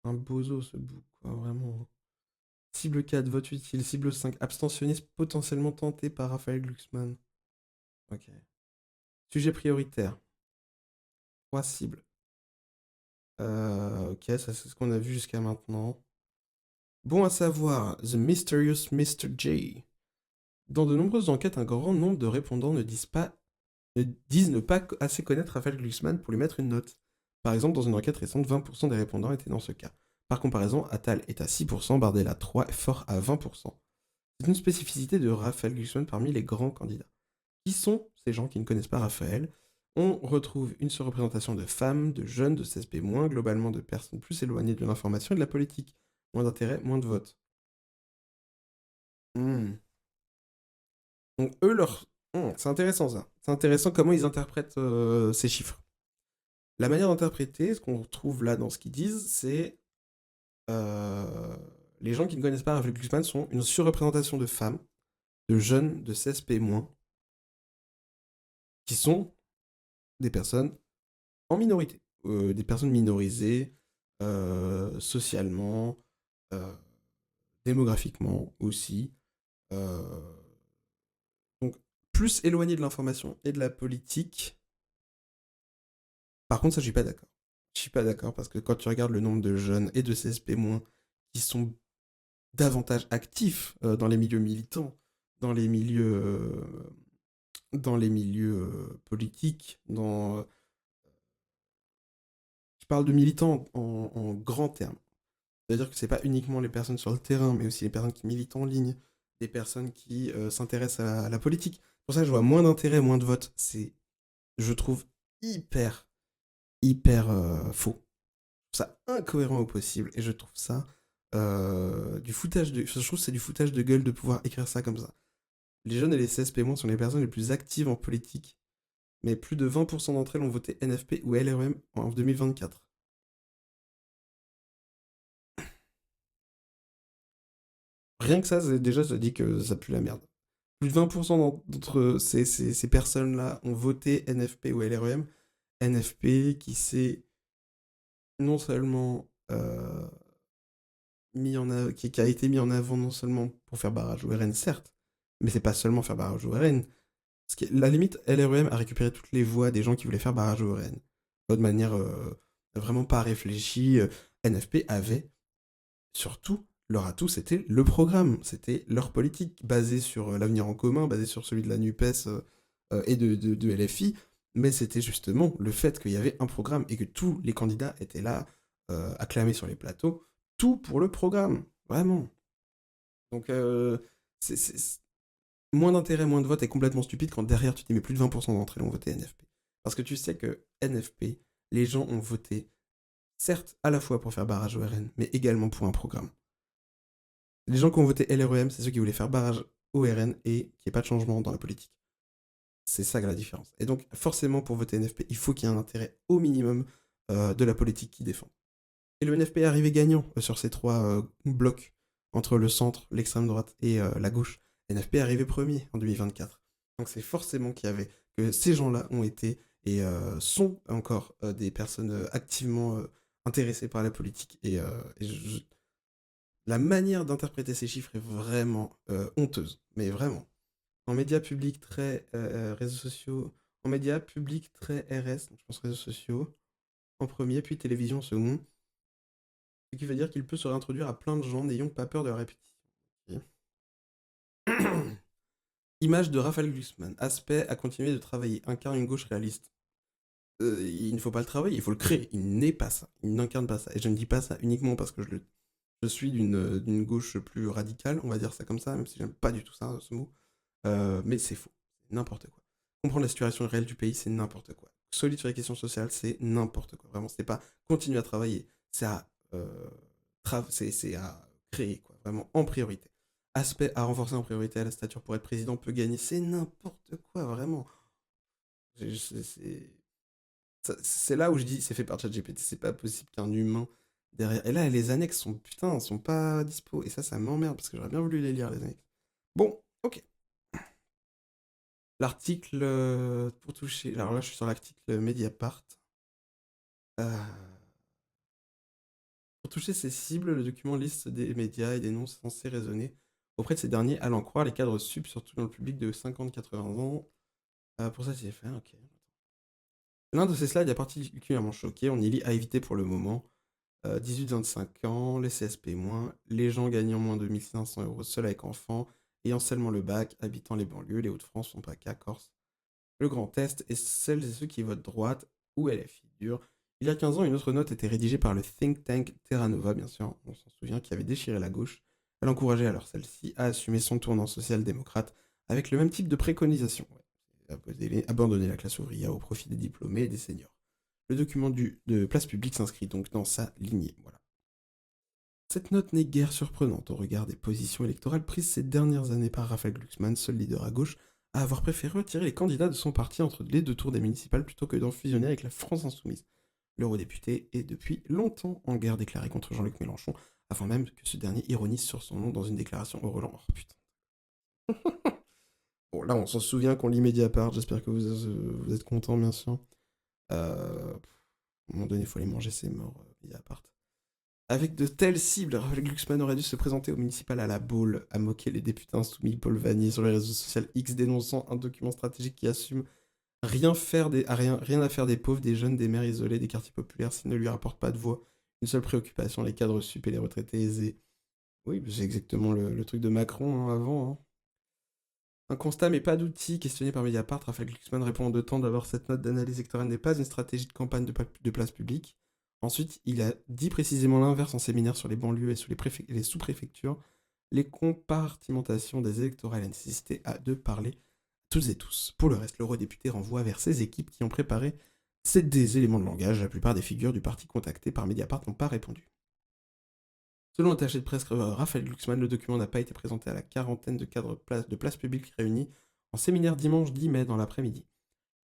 un bozo, ce book, quoi. Vraiment. Cible 4, vote utile. Cible 5, abstentionniste potentiellement tenté par Raphaël Glucksmann. Ok. Sujet prioritaire. 3 cibles. Ok, ça c'est ce qu'on a vu jusqu'à maintenant. Bon à savoir, The Mysterious Mr. J. Dans de nombreuses enquêtes, un grand nombre de répondants ne disent ne pas assez connaître Raphaël Glucksmann pour lui mettre une note. Par exemple, dans une enquête récente, 20% des répondants étaient dans ce cas. Par comparaison, Attal est à 6%, Bardella 3% et Fort à 20%. C'est une spécificité de Raphaël Glucksmann parmi les grands candidats. Qui sont ces gens qui ne connaissent pas Raphaël? On retrouve une surreprésentation de femmes, de jeunes, de CSP-, globalement de personnes plus éloignées de l'information et de la politique. Moins d'intérêt, moins de votes. Hmm. Donc eux, c'est intéressant ça. C'est intéressant comment ils interprètent ces chiffres. La manière d'interpréter, ce qu'on retrouve là dans ce qu'ils disent, c'est euh, les gens qui ne connaissent pas Raphaël Glucksmann sont une surreprésentation de femmes, de jeunes, de CSP-, qui sont des personnes en minorité, des personnes minorisées socialement, euh, démographiquement aussi. euh, donc plus éloignées de l'information et de la politique. Par contre, ça, je suis pas d'accord. Je suis pas d'accord parce que quand tu regardes le nombre de jeunes et de CSP- qui sont davantage actifs dans les milieux militants, dans les milieux, politiques, je parle de militants en grands termes. C'est-à-dire que c'est pas uniquement les personnes sur le terrain, mais aussi les personnes qui militent en ligne, des personnes qui s'intéressent à la politique. Pour ça, je vois moins d'intérêt, moins de votes. C'est, je trouve, hyper, hyper faux. Je trouve ça incohérent au possible, et je trouve ça du foutage de. Je trouve que c'est du foutage de gueule de pouvoir écrire ça comme ça. Les jeunes et les CSP- sont les personnes les plus actives en politique, mais plus de 20% d'entre elles ont voté NFP ou LREM en 2024. Rien que ça, déjà, ça dit que ça pue la merde. plus de 20% d'entre ces personnes-là ont voté NFP ou LREM. NFP qui s'est non seulement qui a été mis en avant non seulement pour faire barrage au RN, certes, mais c'est pas seulement faire barrage au RN. La limite, LREM a récupéré toutes les voix des gens qui voulaient faire barrage au RN. De manière vraiment pas réfléchie. NFP avait surtout, leur atout, c'était le programme. C'était leur politique, basée sur l'avenir en commun, basée sur celui de la NUPES et de LFI. Mais c'était justement le fait qu'il y avait un programme et que tous les candidats étaient là, acclamés sur les plateaux, tout pour le programme, vraiment. Donc, moins d'intérêt, moins de votes est complètement stupide quand derrière tu dis mais plus de 20% d'entre elles ont voté NFP. Parce que tu sais que NFP, les gens ont voté, certes, à la fois pour faire barrage au RN, mais également pour un programme. Les gens qui ont voté LREM, c'est ceux qui voulaient faire barrage au RN et qu'il n'y ait pas de changement dans la politique. C'est ça la différence. Et donc, forcément, pour voter NFP, il faut qu'il y ait un intérêt au minimum de la politique qu'ils défendent. Et le NFP est arrivé gagnant sur ces trois blocs, entre le centre, l'extrême droite et la gauche. NFP est arrivé premier en 2024. Donc c'est forcément que ces gens-là ont été et sont encore des personnes activement intéressées par la politique. La manière d'interpréter ces chiffres est vraiment honteuse, mais vraiment. En médias publics très réseaux sociaux, en médias publics très RS, je pense réseaux sociaux, en premier, puis télévision en second. Ce qui veut dire qu'il peut se réintroduire à plein de gens n'ayant pas peur de la répétition. Image de Raphaël Glucksmann. Aspect à continuer de travailler. Incarne une gauche réaliste. Il ne faut pas le travailler, il faut le créer. Il n'est pas ça. Il n'incarne pas ça. Et je ne dis pas ça uniquement parce que je suis d'une gauche plus radicale, on va dire ça comme ça, même si j'aime pas du tout ça, ce mot. Mais c'est faux. C'est n'importe quoi. Comprendre la situation réelle du pays, c'est n'importe quoi. Solide sur les questions sociales, c'est n'importe quoi. Vraiment, c'est pas continuer à travailler. C'est à créer, quoi, vraiment en priorité. Aspect à renforcer en priorité à la stature pour être président peut gagner, c'est n'importe quoi, vraiment. C'est là où je dis c'est fait par ChatGPT, c'est pas possible qu'un humain derrière. Et là, les annexes sont pas dispo. Et ça m'emmerde parce que j'aurais bien voulu les lire, les annexes. Bon, ok. L'article pour toucher. Alors là, je suis sur l'article Mediapart. Pour toucher ces cibles, le document liste des médias et des noms censés raisonner auprès de ces derniers, allant croire les cadres sub, surtout dans le public de 50-80 ans. Pour ça, c'est fait, ok. L'un de ces slides a particulièrement choqué, on y lit à éviter pour le moment. 18-25 ans, les CSP-, les gens gagnant moins de 1500 euros seuls avec enfants, ayant seulement le bac, habitant les banlieues, les Hauts-de-France, son PACA, Corse, le Grand Est, et celles et ceux qui votent droite ou LFI dur. Il y a 15 ans, une autre note était rédigée par le think tank Terra Nova, bien sûr, on s'en souvient, qui avait déchiré la gauche. Elle encourageait alors celle-ci à assumer son tournant social-démocrate avec le même type de préconisation. Abandonner la classe ouvrière au profit des diplômés et des seniors. Le document de Place Publique s'inscrit donc dans sa lignée. Voilà. Cette note n'est guère surprenante au regard des positions électorales prises ces dernières années par Raphaël Glucksmann, seul leader à gauche, à avoir préféré retirer les candidats de son parti entre les deux tours des municipales plutôt que d'en fusionner avec la France Insoumise. L'eurodéputé est depuis longtemps en guerre déclarée contre Jean-Luc Mélenchon, avant même que ce dernier ironise sur son nom dans une déclaration au Roland. Oh putain. Bon, là, on s'en souvient qu'on lit Mediapart, j'espère que vous êtes contents, bien sûr. À un moment donné, il faut les manger, c'est mort, Mediapart. Avec de telles cibles, Raphaël Glucksmann aurait dû se présenter au municipal à la Baule, à moquer les députés insoumis Paul Vanier sur les réseaux sociaux X, dénonçant un document stratégique qui assume rien à faire des pauvres, des jeunes, des mères isolées, des quartiers populaires, s'il ne lui rapporte pas de voix. Une seule préoccupation, les cadres sup et les retraités aisés. Oui, c'est exactement le truc de Macron avant. Hein. Un constat mais pas d'outils, questionné par Mediapart, Raphaël Glucksmann répond en deux temps. D'abord, cette note d'analyse électorale n'est pas une stratégie de campagne de place publique. Ensuite, il a dit précisément l'inverse en séminaire sur les banlieues et sous les sous-préfectures. Les compartimentations des électorats et la nécessité de parler toutes et tous. Pour le reste, l'eurodéputé renvoie vers ses équipes qui ont préparé des éléments de langage. La plupart des figures du parti contactées par Mediapart n'ont pas répondu. Selon l'attaché de presse Raphaël Glucksmann, le document n'a pas été présenté à la quarantaine de cadres de place publique réunis en séminaire dimanche 10 mai dans l'après-midi.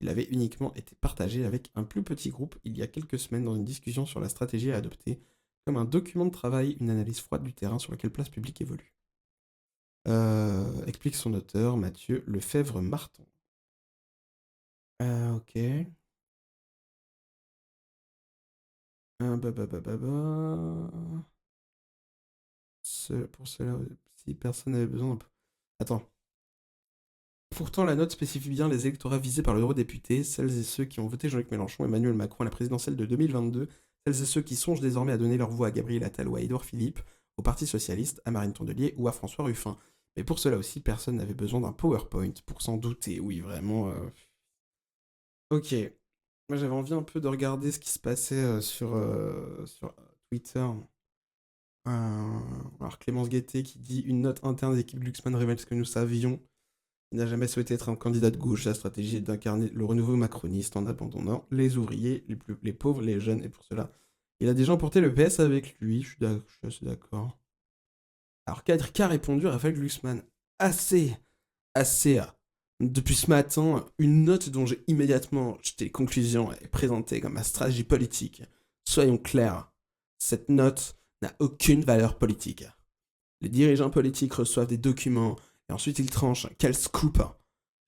Il avait uniquement été partagé avec un plus petit groupe il y a quelques semaines dans une discussion sur la stratégie à adopter, comme un document de travail, une analyse froide du terrain sur lequel Place Publique évolue. Explique son auteur, Mathieu Lefebvre-Marton. Ok. Pour cela, si personne n'avait besoin Attends. Pourtant, la note spécifie bien les électorats visés par l'eurodéputé, celles et ceux qui ont voté Jean-Luc Mélenchon, Emmanuel Macron à la présidentielle de 2022, celles et ceux qui songent désormais à donner leur voix à Gabriel Attal ou à Édouard Philippe, au Parti Socialiste, à Marine Tondelier ou à François Ruffin. Mais pour cela aussi, personne n'avait besoin d'un PowerPoint pour s'en douter. Oui, vraiment. Ok. Moi, j'avais envie un peu de regarder ce qui se passait sur Twitter. Alors, Clémence Guettet qui dit une note interne de l'équipe Glucksmann révèle ce que nous savions. Il n'a jamais souhaité être un candidat de gauche. La stratégie est d'incarner le renouveau macroniste en abandonnant les ouvriers, les pauvres, les jeunes. Et pour cela, il a déjà emporté le PS avec lui. Je suis assez d'accord. Alors, qu'a répondu Raphaël Glucksmann? Assez. Depuis ce matin, une note dont j'ai immédiatement jeté les conclusions est présentée comme ma stratégie politique. Soyons clairs, cette note n'a aucune valeur politique. Les dirigeants politiques reçoivent des documents et ensuite ils tranchent. Quel scoop!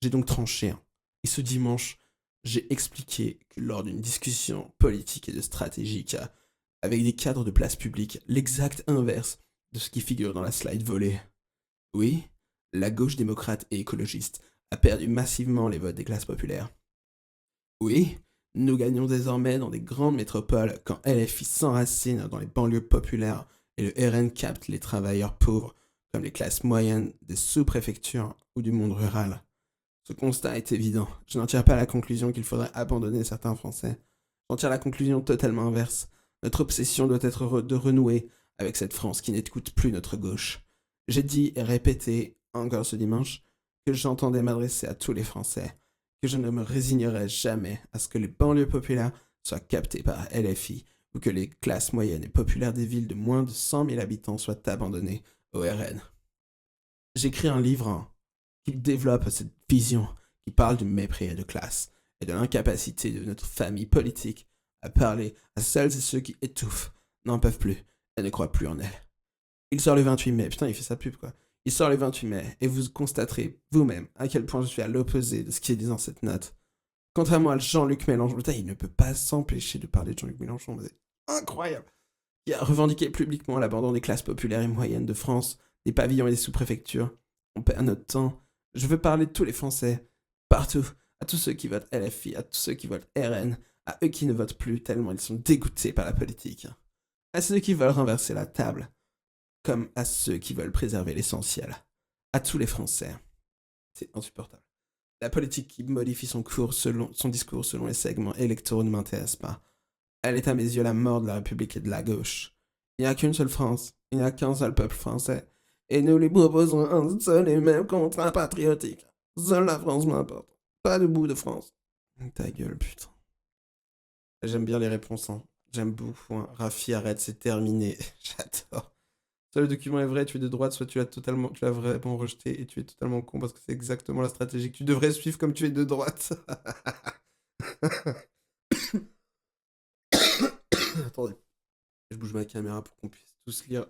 J'ai donc tranché. Et ce dimanche, j'ai expliqué que lors d'une discussion politique et de stratégique avec des cadres de place publique, l'exact inverse de ce qui figure dans la slide volée. Oui, la gauche démocrate et écologiste a perdu massivement les votes des classes populaires. Oui, nous gagnons désormais dans des grandes métropoles quand LFI s'enracine dans les banlieues populaires et le RN capte les travailleurs pauvres comme les classes moyennes des sous-préfectures ou du monde rural. Ce constat est évident. Je n'en tire pas la conclusion qu'il faudrait abandonner certains Français. J'en tire la conclusion totalement inverse. Notre obsession doit être de renouer avec cette France qui n'écoute plus notre gauche. J'ai dit et répété, encore ce dimanche, que j'entendais m'adresser à tous les Français, que je ne me résignerai jamais à ce que les banlieues populaires soient captées par LFI ou que les classes moyennes et populaires des villes de moins de 100 000 habitants soient abandonnées au RN. J'écris un livre qui développe cette vision, qui parle du mépris de classe et de l'incapacité de notre famille politique à parler à celles et ceux qui étouffent, n'en peuvent plus et ne croient plus en elle. Il sort le 28 mai, putain il fait sa pub quoi. Il sort le 28 mai et vous constaterez vous-même à quel point je suis à l'opposé de ce qui est dit dans cette note. Contrairement à Jean-Luc Mélenchon, putain il ne peut pas s'empêcher de parler de Jean-Luc Mélenchon, c'est incroyable. Qui a revendiqué publiquement l'abandon des classes populaires et moyennes de France, des pavillons et des sous-préfectures. On perd notre temps. Je veux parler de tous les Français, partout, à tous ceux qui votent LFI, à tous ceux qui votent RN, à eux qui ne votent plus tellement ils sont dégoûtés par la politique, à ceux qui veulent renverser la table, comme à ceux qui veulent préserver l'essentiel, à tous les Français. C'est insupportable. La politique qui modifie son discours selon les segments électoraux ne m'intéresse pas. Elle est à mes yeux la mort de la République et de la gauche. Il n'y a qu'une seule France, il n'y a qu'un seul peuple français. Et nous lui proposons un seul et même contrat patriotique. Seule la France m'importe. Pas de bout de France. Ta gueule, putain. J'aime bien les réponses, hein. J'aime beaucoup. Hein. Rafi, arrête, c'est terminé. J'adore. Soit le document est vrai, tu es de droite, soit tu l'as vraiment rejeté et tu es totalement con parce que c'est exactement la stratégie que tu devrais suivre comme tu es de droite. Attendez. Je bouge ma caméra pour qu'on puisse tous lire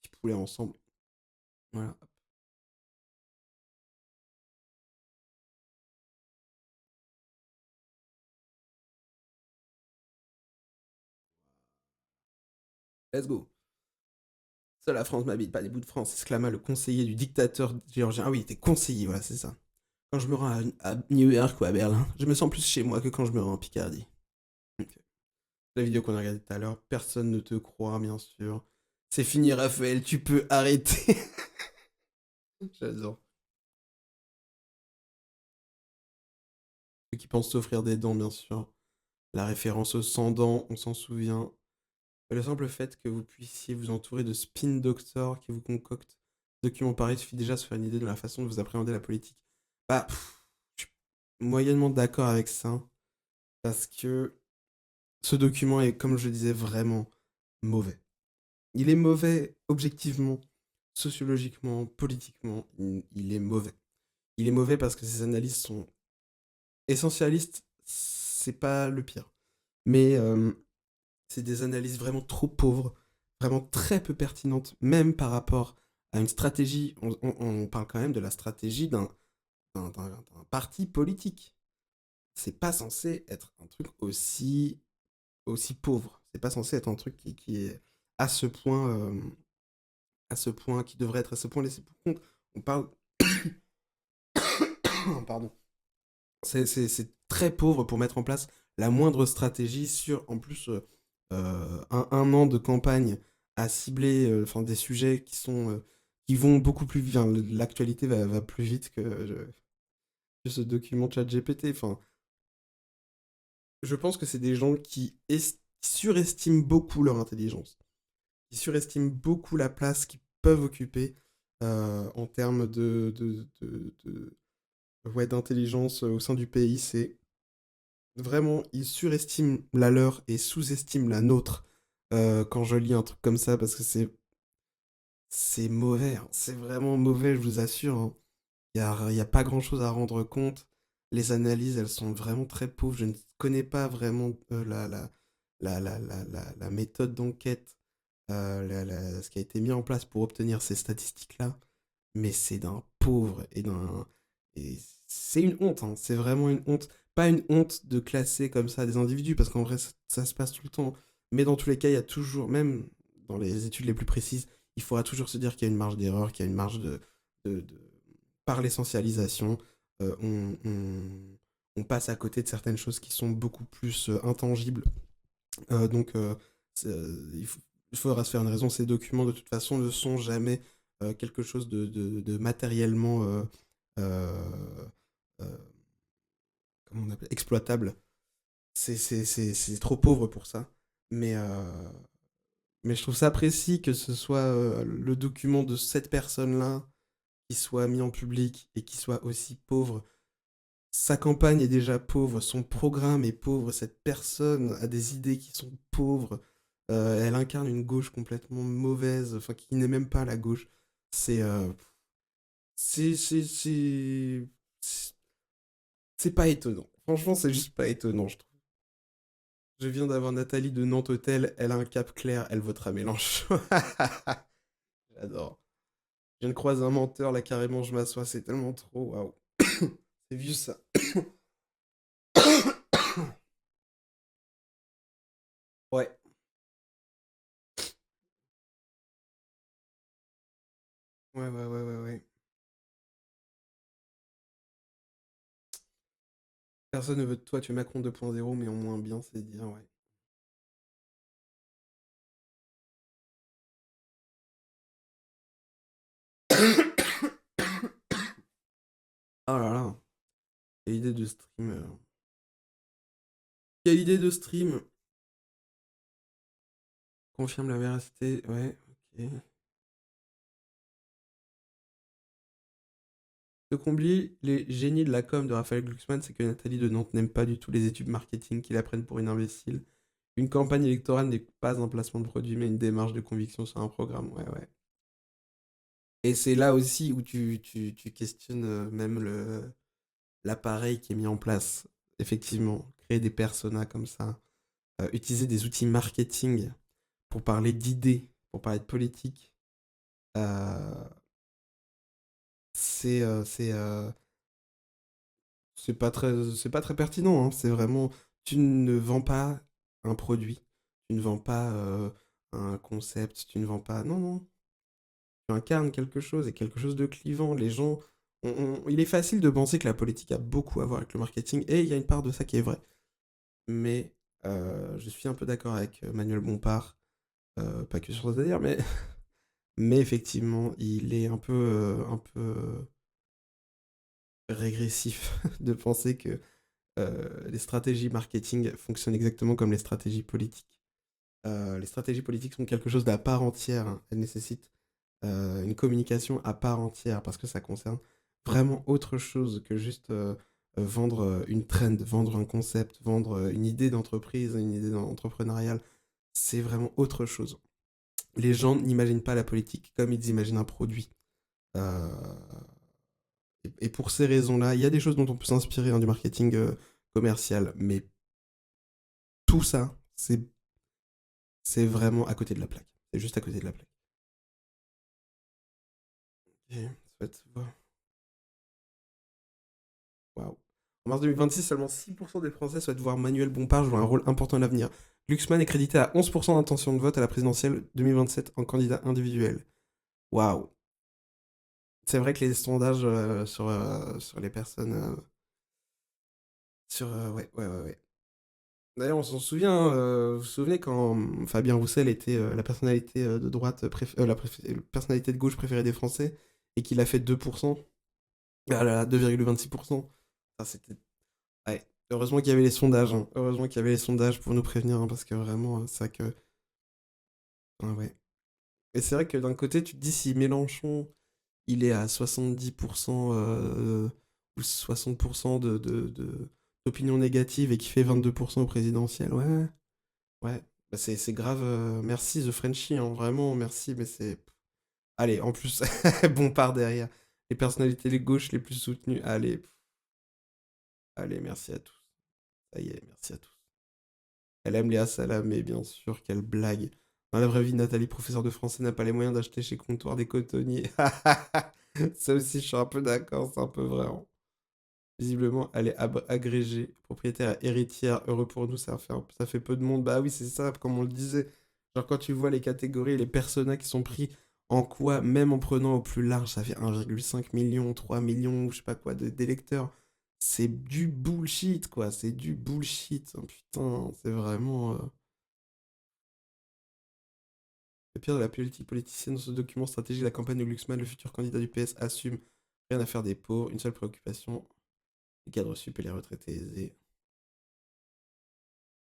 Petit Poulet ensemble. Voilà. Let's go. Seule la France m'habite, pas des bouts de France, exclama le conseiller du dictateur géorgien. Ah oui, il était conseiller, voilà, c'est ça. Quand je me rends à New York ou à Berlin, je me sens plus chez moi que quand je me rends en Picardie. Okay. La vidéo qu'on a regardée tout à l'heure, personne ne te croit, bien sûr. C'est fini, Raphaël, tu peux arrêter. J'adore. Ceux qui pensent s'offrir des dents, bien sûr. La référence aux 100 dents, on s'en souvient. Le simple fait que vous puissiez vous entourer de spin doctors qui vous concoctent des documents pareils suffit déjà à se faire une idée de la façon dont vous appréhendez la politique. Bah, je suis moyennement d'accord avec ça. Parce que ce document est, comme je le disais, vraiment mauvais. Il est mauvais objectivement, sociologiquement, politiquement. Il est mauvais. Il est mauvais parce que ses analyses sont essentialistes. C'est pas le pire. Mais c'est des analyses vraiment trop pauvres, vraiment très peu pertinentes, même par rapport à une stratégie. On parle quand même de la stratégie d'un parti politique. C'est pas censé être un truc aussi pauvre. C'est pas censé être un truc qui est à ce point, qui devrait être à ce point laissé pour compte. On parle, pardon, c'est très pauvre pour mettre en place la moindre stratégie sur, en plus, un an de campagne à cibler enfin, des sujets qui vont beaucoup plus vite. Enfin, l'actualité va plus vite que ce document ChatGPT. Enfin, je pense que c'est des gens qui surestiment beaucoup leur intelligence. Ils surestiment beaucoup la place qu'ils peuvent occuper en termes ouais, d'intelligence au sein du pays. C'est vraiment, ils surestiment la leur et sous-estiment la nôtre quand je lis un truc comme ça parce que c'est mauvais, hein. C'est vraiment mauvais, je vous assure, hein. Y a pas grand-chose à rendre compte. Les analyses, elles sont vraiment très pauvres. Je ne connais pas vraiment la méthode d'enquête, ce qui a été mis en place pour obtenir ces statistiques-là. Mais c'est d'un pauvre et d'un... Et c'est une honte, hein. C'est vraiment une honte. Pas une honte de classer comme ça des individus, parce qu'en vrai, ça se passe tout le temps. Mais dans tous les cas, il y a toujours, même dans les études les plus précises, il faudra toujours se dire qu'il y a une marge d'erreur, qu'il y a une marge par l'essentialisation, on passe à côté de certaines choses qui sont beaucoup plus intangibles. Donc, il faudra se faire une raison. Ces documents, de toute façon, ne sont jamais quelque chose de matériellement euh, euh, comment on appelle, exploitable. C'est trop pauvre pour ça. Mais, euh, mais je trouve ça précis que ce soit le document de cette personne-là qui soit mis en public et qui soit aussi pauvre. Sa campagne est déjà pauvre, son programme est pauvre, cette personne a des idées qui sont pauvres, elle incarne une gauche complètement mauvaise, enfin qui n'est même pas la gauche. C'est c'est c'est c'est c'est pas étonnant. Franchement, c'est juste pas étonnant, je trouve. Je viens d'avoir Nathalie de Nantes Hôtel, elle a un cap clair, elle votera Mélenchon. J'adore. Je viens de croiser un menteur, là carrément je m'assois, c'est tellement trop, waouh. C'est vieux ça. Ouais. Ouais. Personne ne veut de toi, tu es Macron 2.0, mais en moins bien, c'est dire, ouais. Oh là là, quelle idée de stream. Quelle idée de stream. Confirme la véracité, ouais, ok. Ce qu'oublient les génies de la com de Raphaël Glucksmann, c'est que Nathalie de Nantes n'aime pas du tout les études marketing, qui la prennent pour une imbécile. Une campagne électorale n'est pas un placement de produit, mais une démarche de conviction sur un programme, ouais, ouais. Et c'est là aussi où tu questionnes même l'appareil qui est mis en place. Effectivement, créer des personas comme ça, utiliser des outils marketing pour parler d'idées, pour parler de politique, euh, c'est euh, c'est euh, c'est pas très pertinent, hein. C'est vraiment, tu ne vends pas un produit, tu ne vends pas un concept, tu ne vends pas, non, non, tu incarnes quelque chose et quelque chose de clivant. Les gens, il est facile de penser que la politique a beaucoup à voir avec le marketing et il y a une part de ça qui est vraie. Mais je suis un peu d'accord avec Manuel Bompard, pas que sur ça d'ailleurs, mais effectivement, il est un peu régressif de penser que les stratégies marketing fonctionnent exactement comme les stratégies politiques. Les stratégies politiques sont quelque chose d'à part entière, hein. Elles nécessitent une communication à part entière parce que ça concerne vraiment autre chose que juste vendre une trend, vendre un concept, vendre une idée d'entreprise, une idée entrepreneuriale. C'est vraiment autre chose. Les gens n'imaginent pas la politique comme ils imaginent un produit. Euh, et pour ces raisons-là, il y a des choses dont on peut s'inspirer hein, du marketing commercial, mais tout ça, c'est vraiment à côté de la plaque. C'est juste à côté de la plaque. Ok, souhaite voir. Waouh. En mars 2026, seulement 6% des Français souhaitent voir Manuel Bompard jouer un rôle important à l'avenir. Glucksmann est crédité à 11% d'intention de vote à la présidentielle 2027 en candidat individuel. Waouh. C'est vrai que les sondages sur les personnes. Ouais. D'ailleurs, on s'en souvient, vous vous souvenez quand Fabien Roussel était la personnalité de droite, la personnalité de gauche préférée des Français, et qu'il a fait 2%, ah là là, 2,26%. Ça, c'était. Ouais. Heureusement qu'il y avait les sondages, hein. Heureusement qu'il y avait les sondages pour nous prévenir, hein, parce que vraiment, c'est ça que. Ah ouais. Et c'est vrai que d'un côté, tu te dis si Mélenchon, il est à 70% ou 60% d'opinion négative et qui fait 22% au présidentiel, ouais. Ouais, bah c'est grave. Merci The Frenchie, hein, vraiment, merci, mais c'est. Allez, en plus, bon part derrière. Les personnalités les gauches les plus soutenues. Allez, allez, merci à tous. Ça y est, merci à tous. Elle aime Léa Salamé, bien sûr, quelle blague. Dans la vraie vie, Nathalie, professeure de français, n'a pas les moyens d'acheter chez Comptoir des cotonniers. Ça aussi, je suis un peu d'accord, c'est un peu vrai, hein. Visiblement, elle est agrégée, propriétaire héritière. Heureux pour nous, ça fait peu de monde. Bah oui, c'est ça, comme on le disait. Genre, quand tu vois les catégories et les personas qui sont pris en quoi, même en prenant au plus large, ça fait 1,5 million, 3 millions, je sais pas quoi, d'électeurs. C'est du bullshit, quoi. C'est du bullshit, hein. Putain, c'est vraiment. Le pire de la politique politicienne dans ce document stratégique, la campagne de Glucksmann, le futur candidat du PS, assume rien à faire des pauvres, une seule préoccupation, les cadres sup et les retraités aisés.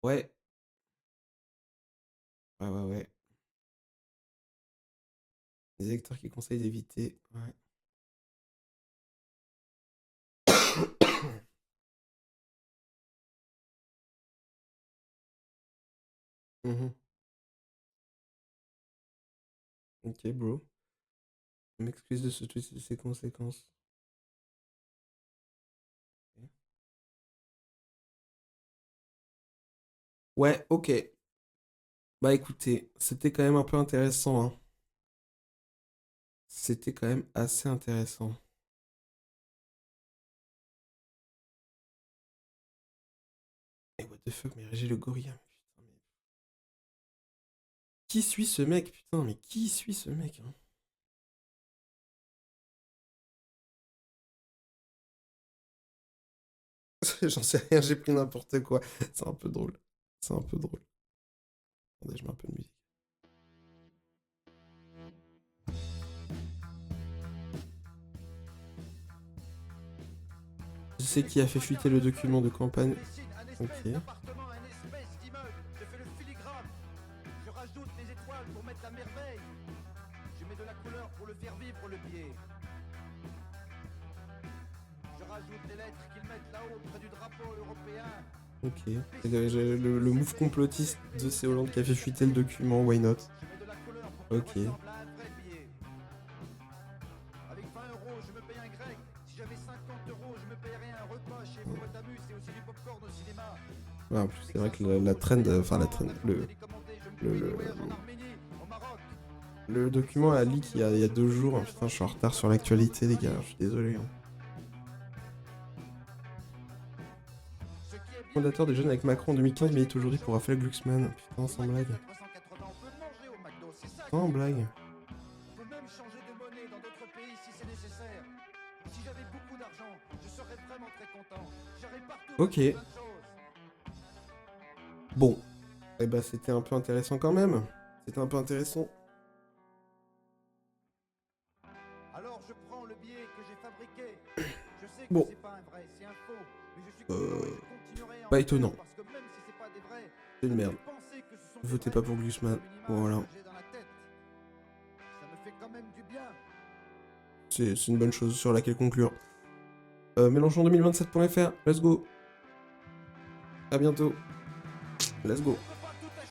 Ouais, ouais. Les électeurs qui conseillent d'éviter. Ouais. Mhm. Ok, bro. Je m'excuse de ce tweet et de ses conséquences. Ok. Ouais, ok. Bah écoutez, c'était quand même un peu intéressant, hein. C'était quand même assez intéressant. Et what the fuck, mais Régis Le Gorilla, putain, mais. Qui suit ce mec, putain, mais qui suit ce mec, hein? J'en sais rien, j'ai pris n'importe quoi. C'est un peu drôle. C'est un peu drôle. Attendez, je mets un peu de musique. Je sais qui a fait fuiter le document de campagne. Ok. Je rajoute les étoiles pour mettre la merveille. Je mets de la couleur pour le faire vivre le billet. Je rajoute les lettres qu'ils mettent là-haut près du drapeau européen. Ok. Et le move complotiste de C. Hollande qui a fait fuiter le document, why not? Ok. Avec 20 euros, je me paye un grec. Si j'avais 50 euros, je me payerais un repas chez Popotamus et aussi du popcorn au cinéma. Ouais, en plus, c'est vrai que la trend, enfin la trend, le document a leak il y a 2 jours. Putain, je suis en retard sur l'actualité, les gars, je suis désolé, hein. Fondateur des Jeunes avec Macron en 2015 milite aujourd'hui pour Raphaël Glucksmann. Putain, sans blague. Sans blague. On peut même changer de monnaie dans d'autres pays si c'est nécessaire. Si j'avais beaucoup d'argent, je serais vraiment très content. J'irais partout. Ok. Bon. Eh bah, c'était un peu intéressant quand même. C'était un peu intéressant. Alors je prends le billet que j'ai fabriqué. Je sais que Bon. c'est pas un vrai, c'est un faux. Mais je suis content et je continuerai à en Pas faire étonnant. parce que même si c'est pas des vrais, C'est une merde. pensez que ce sont Votez des pas pour vrais, Glucksmann. comme une image Voilà. que j'ai dans la tête. Ça me fait quand même du bien. C'est une bonne chose sur laquelle conclure. Mélenchon2027.fr. Let's go. À bientôt. Let's go.